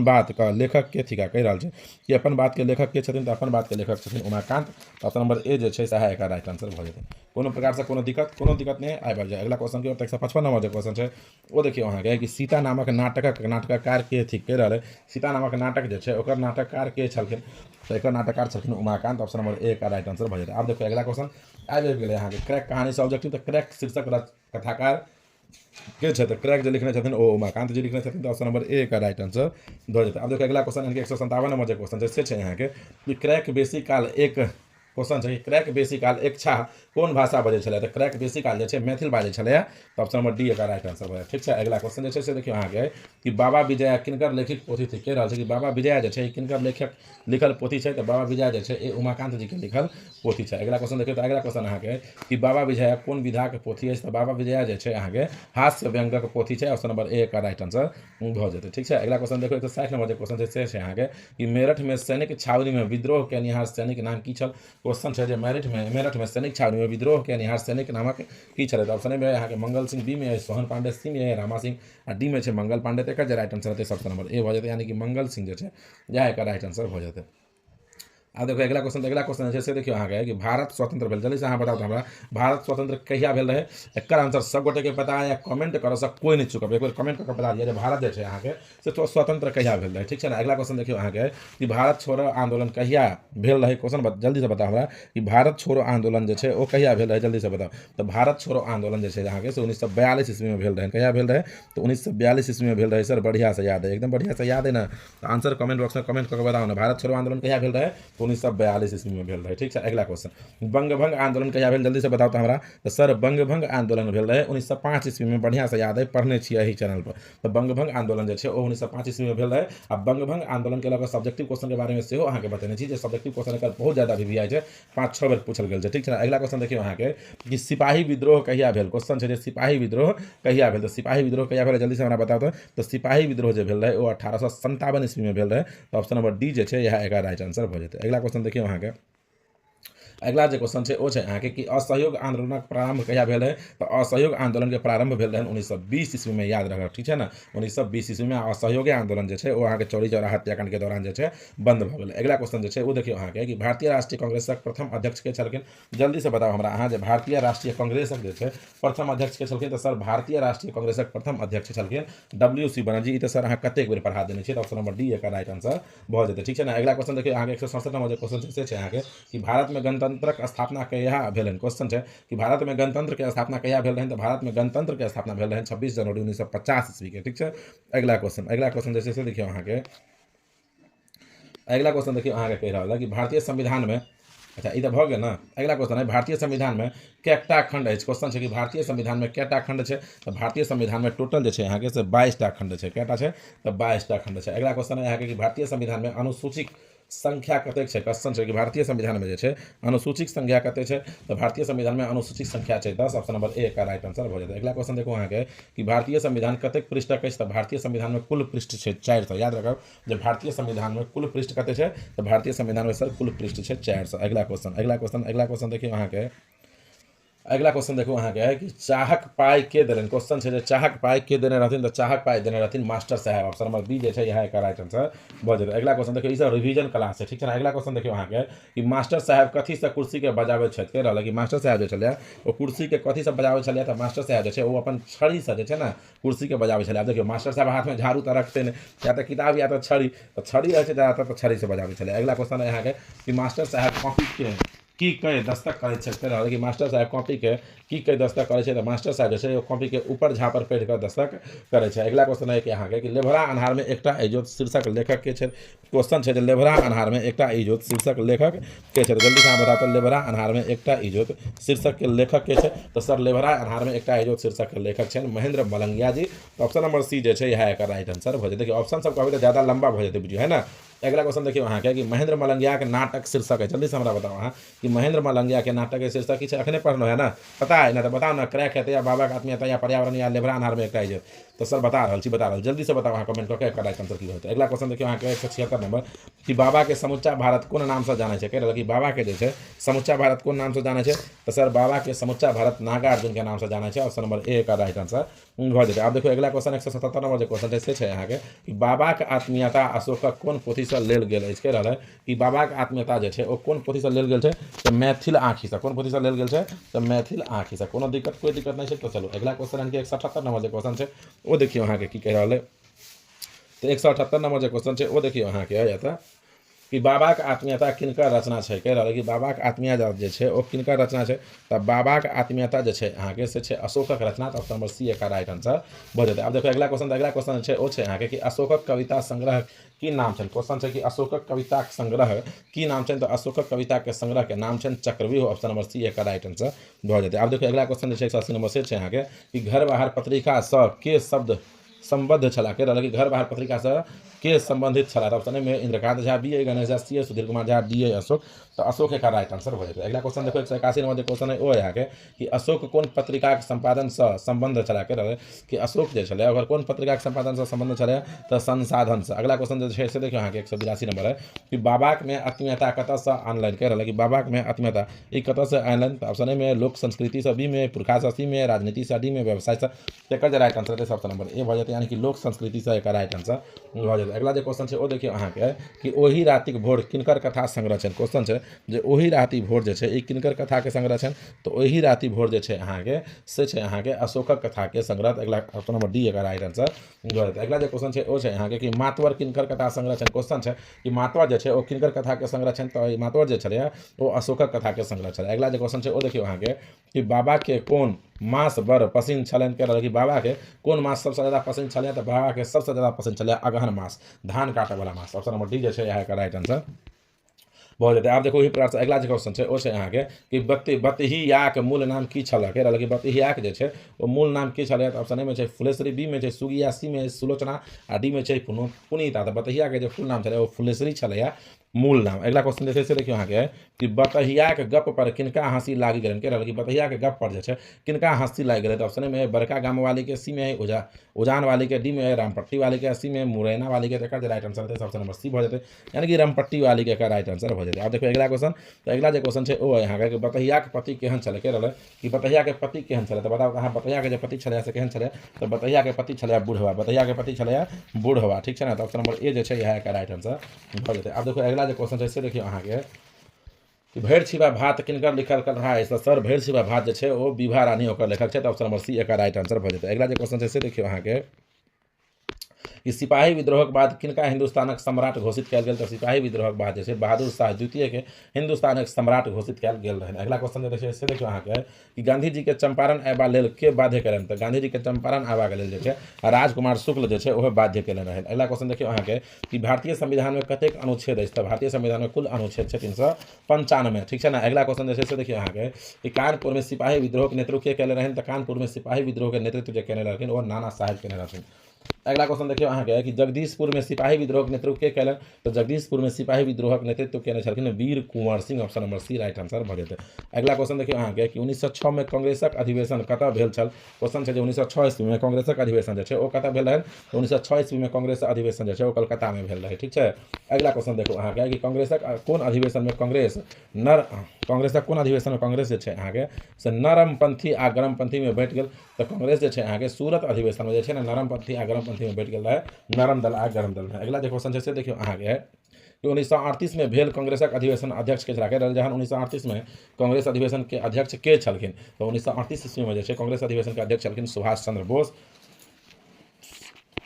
बात का लेखक के थिका, कह रहा है कि अपन बात के लेखक के छथिन, तो अपन बात के लेखक छथिन उमाकांत। ऑप्शन नंबर ए जो है सहायक राइट आंसर भऽ जेतै। कोनो प्रकार से कोनो दिक्कत नहीं आबि जाए। अगला क्वेश्चन के 155 नंबर जो क्वेश्चन है वो देखियो अहाँ के कि सीता नामक नाटककार के थी, कह रहा है सीता नामक नाटक जो है ओकर नाटककार के छलखिन, तो एक नाटककार छलखिन उमाकांत। ऑप्शन नंबर ए का राइट आंसर भऽ जेतै। आब देखियो अगला क्वेश्चन आबि गेलै अहाँ के क्रैक कहानी से ऑब्जेक्टिव, तो क्रैक शीर्षक कथाकार के छै, तो क्रैक जो लिखने छथिन ओ उमाकांत जी लिखने छथिन, तो ऑप्शन नंबर ए का राइट आंसर भऽ जेतै। अब देखियो अगला क्वेश्चन 157 नंबर जो क्वेश्चन है से अहाँ के कि क्रैक बेसी काल एक क्वेश्चन है क्रैक बेसी काल इच्छा कोन भाषा बजै छलै, तो क्रैक बेसी काल जे मैथिल बाजै छलै, तो ऑप्शन नंबर डी का राइट आंसर भऽ जाएत, ठीक है। अगला क्वेश्चन जे से देखियो अहाँ के कि बाबा विजया किनकर लिखित पोथी थी, कह रहल छै कि बाबा विजया जे छै किनकर लिखल पोथी है, तो बाबा विजया जे छै उमाकांत जी के लिखल पोथी है। अगला क्वेश्चन देखियो तो अगला क्वेश्चन अहाँ के कि बाबा विजया कोन विधा के पोथी है, तो बाबा विजया जे छै अहाँ के हास्य व्यंगक पोथी है, ऑप्शन नंबर ए का राइट आंसर भऽ जेतै, ठीक है। अगला क्वेश्चन देखियो 160 नंबर जो क्वेश्चन है से अहाँ के कि मेरठ में सैनिक छावनी में विद्रोह केनिहार सैनिक नाम की छल, क्वेश्चन है मेरठ में सैनिक छावनी में विद्रोह केनिहार सैनिक नामक की छलै, तो ऑप्शन में अहाँ के मंगल सिंह, बी में सोहन पांडे, सी में रामा सिंह आ डी में मंगल पांडे। तो एकर राइट आंसर हेतै ऑप्शन नंबर ए भऽ जेतै, यानी कि मंगल सिंह जो है यह राइट आंसर भऽ जेतै। आ देखो अगला क्वेश्चन छै से देखियो अहाँ के कि भारत स्वतंत्र भेल, जल्दी से अहाँ बताओ तो हमरा भारत स्वतंत्र कहिया भेल रहे। एकर आंसर सब गोटे के पता है या कमेंट करो, सब कोई नहीं चुकब, एक बार कमेंट करके बता दिया जे भारत जे छै अहाँ के से तो स्वतंत्र कहिया भेल रहे, ठीक है ना। अगला क्वेश्चन देखियो अहाँ के कि भारत छोड़ो आंदोलन कहिया भेल रहे, क्वेश्चन जल्दी से बताओ हमरा कि भारत छोड़ो आंदोलन जे छै ओ कहिया भेल रहे, जल्दी से बताओ। तो भारत छोड़ो आंदोलन जे छै अहाँ के से 1942 ईस्वी में भेल रहे, कहिया भेल रहे तो 1942 ईस्वी में भेल रहे सर, बढ़िया से याद है, एकदम बढ़िया से याद है ना। तो आंसर कमेंट बॉक्स में कमेंट करके बताओ ना, भारत छोड़ो आंदोलन कहिया भेल रहे तो 1942 ईस्वी में भेल रहे, ठीक है। अगला क्वेश्चन बंगभंग आंदोलन कहिया भेल, जल्दी से बताओ तो हमरा। तो सर बंगभंग आंदोलन भेल रहे 1905 ईस्वी में, बढ़िया से याद है, पढ़ने छियै एही चैनल पर। तो बंगभंग आंदोलन जे छै ओ 1905 ईस्वी में भेल रहे। आ बंगभंग आंदोलन के लगा सब्जेक्टिव क्वेश्चन के बारे में सेहो अहाँ के बतेने छी जे सब्जेक्टिव क्वेश्चन एकर बहुत ज्यादा भी आइ छै, 5-6 बेर पूछल गेल छै, ठीक है। अगला क्वेश्चन देखियो अहाँ के कि सिपाही विद्रोह कहिया भेल, क्वेश्चन छै जे सिपाही विद्रोह कहिया भेल। तो सिपाही विद्रोह कहिया भेल जल्दी से हमरा बताओ तो सिपाही विद्रोह जे भेल रहे ओ 1857 ईस्वी में भेल रहे। तो ऑप्शन नंबर डी जे छै यह एकर राइट आंसर भ जेतै। अगला क्वेश्चन देखियो अहाँ के, अगला जो क्वेश्चन है वो है अहाँ के कि असहयोग आंदोलन प्रारंभ कहिया भेल है। तो असहयोग आंदोलन के प्रारंभ भेल रहे 1920 ईस्वी में, याद रखब, ठीक है ना। 1920 ईस्वी में असहयोग आंदोलन जो है वो अहाँ के चौरी चौरा हत्याकांड के दौरान जो है बंद भ गेल। अगला क्वेश्चन जो है वो देखियो अहाँ के कि भारतीय राष्ट्रीय कांग्रेसक प्रथम अध्यक्ष के छलखिन, जल्दी से बताओ हमरा अहाँ जे भारतीय राष्ट्रीय कांग्रेसक जो है प्रथम अध्यक्ष के छलखिन। तो सर भारतीय राष्ट्रीय कांग्रेसक प्रथम अध्यक्ष छलखिन WC बनर्जी। ई तो सर अहाँ कतेक बेर पढ़ा देने छियै, तो ऑप्शन नंबर डी एकर राइट आंसर भ जेतै, ठीक है ना। अगला क्वेश्चन देखियो अहाँ के 167 नंबर क्वेश्चन से अहाँ के कि भारत में गणतंत्रक स्थापना कहिया भेल। क्वेश्चन है कि भारत में गणतंत्र के स्थापना कहिया भेल रहे। तो भारत में गणतंत्र के स्थापना भेल रहे 26 जनवरी 1950 ईस्वी के, ठीक है। अगला क्वेश्चन जैसे से देखियो अहाँ के, अगला क्वेश्चन देखियो अहाँ के कह रहा है कि भारतीय संविधान में, अच्छा ई तो भ गेल ना। अगला क्वेश्चन है भारतीय संविधान में कैटा खंड है, क्वेश्चन है कि भारतीय संविधान में कैटा खंड है। तो भारतीय संविधान में टोटल जो है यहाँ के से 22टा खंड है, कैटा है तो 22टा खंड है। अगला क्वेश्चन है यहाँ के कि भारतीय संविधान में अनुसूचित संख्या कतेक है, क्वेश्चन है कि भारतीय संविधान में जो है अनुसूचित संख्या कतेक है। तो भारतीय संविधान में अनुसूचित संख्या है 10, ऑप्शन नंबर ए का राइट आंसर हो जाता है। अगला क्वेश्चन देखो अहाँ के कि भारतीय संविधान कतेक पृष्ठक है। तो भारतीय संविधान में कुल पृष्ठ है 400, याद रखब जब भारतीय संविधान में कुल पृष्ठ कतेक है। तो भारतीय संविधान में सर कुल पृष्ठ है 400। अगला क्वेश्चन देखिए अहाँ के, अगला क्वेश्चन देखो अहाँ के कि चाहक पाई के देने, क्वेश्चन है चाहक पाई के देने रहथिन। तो चाहक पाई देने रहथिन मास्टर साहब, ऑप्शन नंबर बी जो है यह एक राइट आंसर भ जेतै। अगला क्वेश्चन देखियो ई सब रिवीजन क्लास है, ठीक है ना। अगला क्वेश्चन देखियो अहाँ के कि मास्टर साहब कथी से कुर्सी के बजाबै छथि, कह रहल कि मास्टर साहब जो छलै वो कुर्सी के कथी से बजाबै छलै। तो मास्टर साहब जो है वो अपन छड़ी से जो है ना कुर्सी के बजाबै छलै। अब देखियो मास्टर साहब हाथ में झाड़ू तो रखते नहीं, या तो किताब या तो छड़ी, तो छड़ी रहे ज़्यादातर तो छड़ी से बजाबै छलै। अगला क्वेश्चन है यहाँ के कि मास्टर साहब कॉपी के की कई दस्तक करे छे, कि मास्टर साहब कॉपी के की कई दस्तक करे छे। तो मास्टर साहब जो है कॉपी के ऊपर झापर पढ़ कर दस्तक करे छे। अगला क्वेश्चन है कि अहाँ के कि लेभरा अन्हार में एकटा इजोत शीर्षक लेखक के छे, क्वेश्चन है लेभरा अन्हार में एकटा इजोत शीर्षक लेखक के छे। जल्दी से बताओ तो लेभरा अन्हार में एकटा इजोत शीर्षक के लेखक के छे। तो सर लेभरा अन्हार में एकटा इजोत शीर्षक के लेखक छे महेंद्र मलंगिया जी। ऑप्शन नंबर सी जो है यह एक राइट आंसर हो जाए। देखिए ऑप्शन सब कहबे तो ज़्यादा लंबा हो जाते वीडियो है ना। अगला क्वेश्चन देखिए अहाँ के कि महेंद्र मलंगिया के नाटक शीर्षक है, जल्दी से हमरा बताओ अहाँ कि महेंद्र मलंगिया के नाटक के शीर्षक की अखने पढ़ना है ना, पता है ना। तो बताओ ना, क्रैक है या बाबा का आत्मीयता या पर्यावरण या लेभरा अन्हार में एकटा इजोत। तो सर बता रहा जल्दी से बताओ अहाँ कमेंट करके एक राइट आंसर की होता है। अगला क्वेश्चन देखिए अहाँ के 176 नंबर कि बाबा के समूचा भारत कोन नाम से जाने छे, कह रहा कि बाबा के जो समूचा भारत कोन नाम से जाने छे। तो सर बाबा के समूचा भारत नागार्जुन के नाम से जाने छे, ऑप्शन नंबर ए का राइट आंसर हो जाए। अब देखो अगला क्वेश्चन 177 नंबर जो क्वेश्चन है से यहाँ के कि बाबा के आत्मीयता अशोकक कोन पोथी से लेल गेल अछि, कह रहा है कि बाबा के आत्मीयता जो है वो कोन पोथी से लेल गेल है। तो मैथिल आँखी से, कोन पोथी से लेल गेल है। तो मैथिल आँखी से, कोनो दिक्कत कोई दिक्कत नहीं है। तो चलो अगला क्वेश्चन 178 नंबर जो क्वेश्चन है वो देखिए अहाँ के की कह रहा है। तो 178 नंबर जो क्वेश्चन है वो देखिए अहाँ के आ जाता कि बाबा के आत्मीयता किनकर रचना है, कह रहा है कि बाबा के आत्मीयता जो है वो किनकर रचना है। तो बाबा के आत्मीयता जो है अहाँ के से अशोकक रचना। तो ऑप्शन नंबर सी का राइट आंसर भ जाए। अब देखो अगला क्वेश्चन है वो है अहाँ के कि अशोकक कविता संग्रह की नाम है, क्वेश्चन है कि अशोकक कविता संग्रह की नाम है। तो अशोकक कविता के संग्रह के नाम है चक्रव्यूह, ऑप्शन नंबर सी का राइट आंसर भ जाए। अब देखो अगला क्वेश्चन 180 नंबर से अहाँ के कि घर बाहर पत्रिका स के शब्द संबद्ध छला, कह रहा कि घर बाहर पत्रिका से के संबंधित छला। ऑप्शन में Indrakant Jha, B A Ganesh Jha, C A Sudhir Kumar Jha, D A Ashok. तो अशोक का राइट आंसर हो जाए। अगला क्वेश्चन देखो 181 नंबर क्वेश्चन है वो यहाँ के कि अशोक कौन पत्रिका के संपादन से संबंध छला, कह रहा कि अशोक जो है अगर कौन पत्रिका के संपादन से संबंध छला तो संसाधन से। अगला क्वेश्चन जो है से देखिए यहाँ के 182 नंबर है कि बाबा में आत्मीयता कत से ऑनलाइन, कह रहा कि बाबा में आत्मीयता ये कत से ऑनलाइन। तो ऑप्शन में लोक संस्कृति से बी में, पुरखा से सी में, राजनीति से डी में, व्यवसाय से। एक राइट आंसर है ऑप्शन नंबर ए हो जाते हैं। यानी कि लोक संस्कृति से एक राइट आंसर भ जेतै। अगला जे क्वेश्चन छै ओ देखियौ अहाँ के कि ओहि रातिक भोर किनकर कथा संग्रह छनि। क्वेश्चन छै जे ओहि राति भोर जे छै ई किनकर कथा के संग्रह छनि, तो ओहि राति भोर जे छै अहाँ के से छै अहाँ के अशोकक कथा के संग्रह। अगला ऑप्शन नंबर डी एकर राइट आंसर भ जेतै। अगला जे क्वेश्चन छै ओ छै अहाँ के कि मातवर किनकर कथा संग्रह छनि। क्वेश्चन छै कि मातवर जे छै ओ किनकर कथा के संग्रह छनि, तो मातवर जे छलै ओ अशोकक कथा के संग्रह छलै। अगला जे क्वेश्चन छै ओ देखियौ अहाँ के कि बाबा के कोन मास बड़ पसिन छलनि के रहल कि बाबा के कोन मास सबसे ज्यादा पसिन छलै, तो बाबा के सबसे ज्यादा पसिन छलै अगहन मास, धान काटे वाला मास। ऑप्शन नंबर डी जे छै यहाँ का राइट आंसर भ जेतै। आब देखो ओहि प्रकार से अगला जे क्वेश्चन छै ओ छै अहाँ के कि बतहियाक मूल नाम की छल के रहल कि बतहियाक जे छै ओ मूल नाम की छलै। तो ऑप्शन ए में छै फुलेश्वरी, बी में छै सुगिया, सी में सुलोचना आ डी में छै पुनीता। तो बतहिया के जे फुल नाम छलै ओ फुलेश्वरी छलै मूल नाम। अगला क्वेश्चन जे छै से देखियौ अहाँ के कि बतहियाक गप पर किनका हंसी लागी गेलनि के रहल कि बतहिया के गप पर जे छै किनका हंसी लागी गेलै। तो ऑप्शन ए में बड़का गाम वाली के, सी में है उजान वाली के, डी में है रामपट्टी वाली के, सी में मुरैना वाली के। एकर राइट आंसर है ऑप्शन नंबर सी भ जेतै, यानी कि रामपट्टी वाली के एकर राइट आंसर भ जेतै। अब देखो अगला क्वेश्चन, तो अगला जे क्वेश्चन छै ओ है यहाँ के कि बतहिया के पति केहन छलै के रहल कि बतहिया के पति केहन छलै। तो बताओ अहाँ बतहिया के जे पति छलै से केहन छलै। तो बतहिया के पति छलै बूढ़वा, बतहिया के पति छलै बूढ़वा, ठीक छै ना। तो ऑप्शन नंबर ए जे छै यहाँ का राइट आंसर भ जेतै। अब देखो अगला जे क्वेश्चन छै से देखियौ अहाँ के कि भैर छिपा भात किनकर लिखल कथा अछि। सर भैर छिपा भात जे छै ओ विभा रानी ओकर लेखक छै। तो ऑप्शन नंबर सी एकर राइट आंसर भ जेतै। अगला जे क्वेश्चन छै से देखियौ अहाँ के कि सिपाही विद्रोहक बाद किनका हिंदुस्तानक सम्राट घोषित कयल गेल। तो सिपाही विद्रोहक बाद जे छै बहादुर शाह द्वितीय के हिंदुस्तानक सम्राट घोषित कयल गेल रहनि। अगला क्वेश्चन जे छै से देखियौ अहाँ के कि गांधी जी के चंपारण अयबा लेल के बाध्य कयलनि। तो गांधी जी के चंपारण आबा के लेल जे छै राजकुमार शुक्ल जे छै ओहे बाध्य कयलनि रहनि। अगला क्वेश्चन देखियौ अहाँ के कि भारतीय संविधान में कतेक अनुच्छेद अछि। तो भारतीय संविधान में कुल अनुच्छेद छै 395, ठीक छै ना। अगला क्वेश्चन जे छै से देखियौ अहाँ के कि कानपुर में सिपाही विद्रोह के नेतृत्व के कयले रहनि। तो कानपुर में सिपाही विद्रोह के नेतृत्व जे कयने रहथिन ओ नाना साहेब कयने रहथिन। अगला क्वेश्चन देखियौ अहाँ के कि जगदीशपुर में सिपाही विद्रोह के नेतृत्व के कयलनि। तो जगदीशपुर में सिपाही विद्रोह के नेतृत्व केने छलखिन Veer Kunwar Singh. Option number C right answer भ जेतै। अगला क्वेश्चन देखियौ अहाँ के कि 1906 में कांग्रेसक अधिवेशन कतऽ भेल छल। क्वेश्चन छै जे 1906 ईस्वी में कांग्रेसक अधिवेशन जे छै ओ कतऽ भेल रहै। तो 1906 ईस्वी में कांग्रेस अधिवेशन जे छै ओ कलकत्ता में भेल रहै, ठीक छै। अगला क्वेश्चन देखो अहाँ के कि कांग्रेसक कोन अधिवेशन में कांग्रेसक कोन अधिवेशन में कांग्रेस जे छै अहाँ के से नरमपंथी आ गरमपंथी में बैठ गेल। तो कांग्रेस जे छै अहाँ के सूरत अधिवेशन में जे छै ना नरमपंथी आ गरमपंथी में बैठ गेल रहे, नरम दल आ गरम दल में। अगला जे क्वेश्चन छै से देखियौ अहाँ के कि 1938 में भेल कांग्रेसक अधिवेशन अध्यक्ष के छलाह के रहल। जहन 1938 में कांग्रेस अधिवेशन के अध्यक्ष के छलखिन। तो 1938 ईस्वी में जे छै कांग्रेस अधिवेशन के अध्यक्ष छलखिन Subhash Chandra Bose.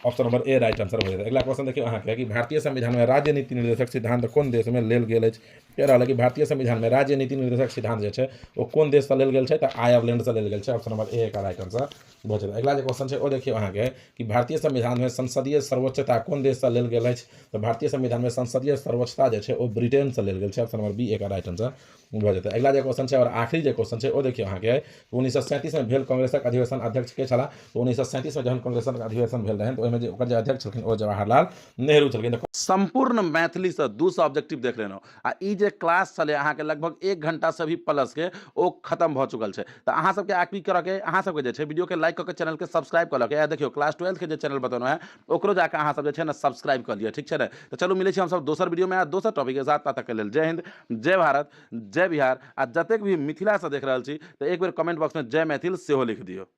Option number A right answer हो जाएगा। अगला क्वेश्चन देखिए अहाँ के कि भारतीय संविधान में राज्य नीति निर्देशक सिद्धांत कौन देश में लेल गेल अछि। कह रहा है कि भारतीय संविधान में राज्य नीति निर्देशक सिद्धांत जो है वो कौन देश से लेल गेल है। तो आयरलैंड से लेल गेल है। ऑप्शन नंबर ए का राइट आंसर हो जाएगा। अगला जो क्वेश्चन है वो देखिए अहाँ के कि भारतीय संविधान में संसदीय सर्वोच्चता कौन देश से लेल गेल है। तो भारतीय संविधान में संसदीय सर्वोच्चता जो है वो ब्रिटेन से लेल गेल है। ऑप्शन नंबर बी एक राइट आंसर हो जाता है। अगला जो क्वेश्चन है और आखिरी जो क्वेश्चन है वो देखिए अहाँ के 1937 में भेल कांग्रेसक अधिवेशन अध्यक्ष के छला। तो 1937 में जहन कांग्रेसक अधिवेशन भेल रहे तो ओहिमे जे ओकर जे अध्यक्ष छलखिन ओ जवाहरलाल नेहरू छलखिन। संपूर्ण मैथिली से 200 ऑब्जेक्टिव देख लेना आ ई जे क्लास चले अहाँ के लगभग 1 घंटा से भी प्लस के ओ खत्म भ चुकल है। तो अहाँ सबके आखिरी करऽ के अहाँ सबके जे छै वीडियो के लाइक करके चैनल के सब्सक्राइब कर लके। देखियो क्लास 12 के जे चैनल बतानो है ओकरो जाके अहाँ सब जे छै ना सब्सक्राइब कर लिया, ठीक छै ना। तो चलो मिले छी हम सब दोसर वीडियो में आ दोसर टॉपिक के साथ। ता तक के लेल जय हिंद, जय भारत, जय बिहार। आ जतेक भी मिथिला से देख रहल छी तो एक बेर कमेंट बॉक्स में जय मैथिल सेहो लिख दियो।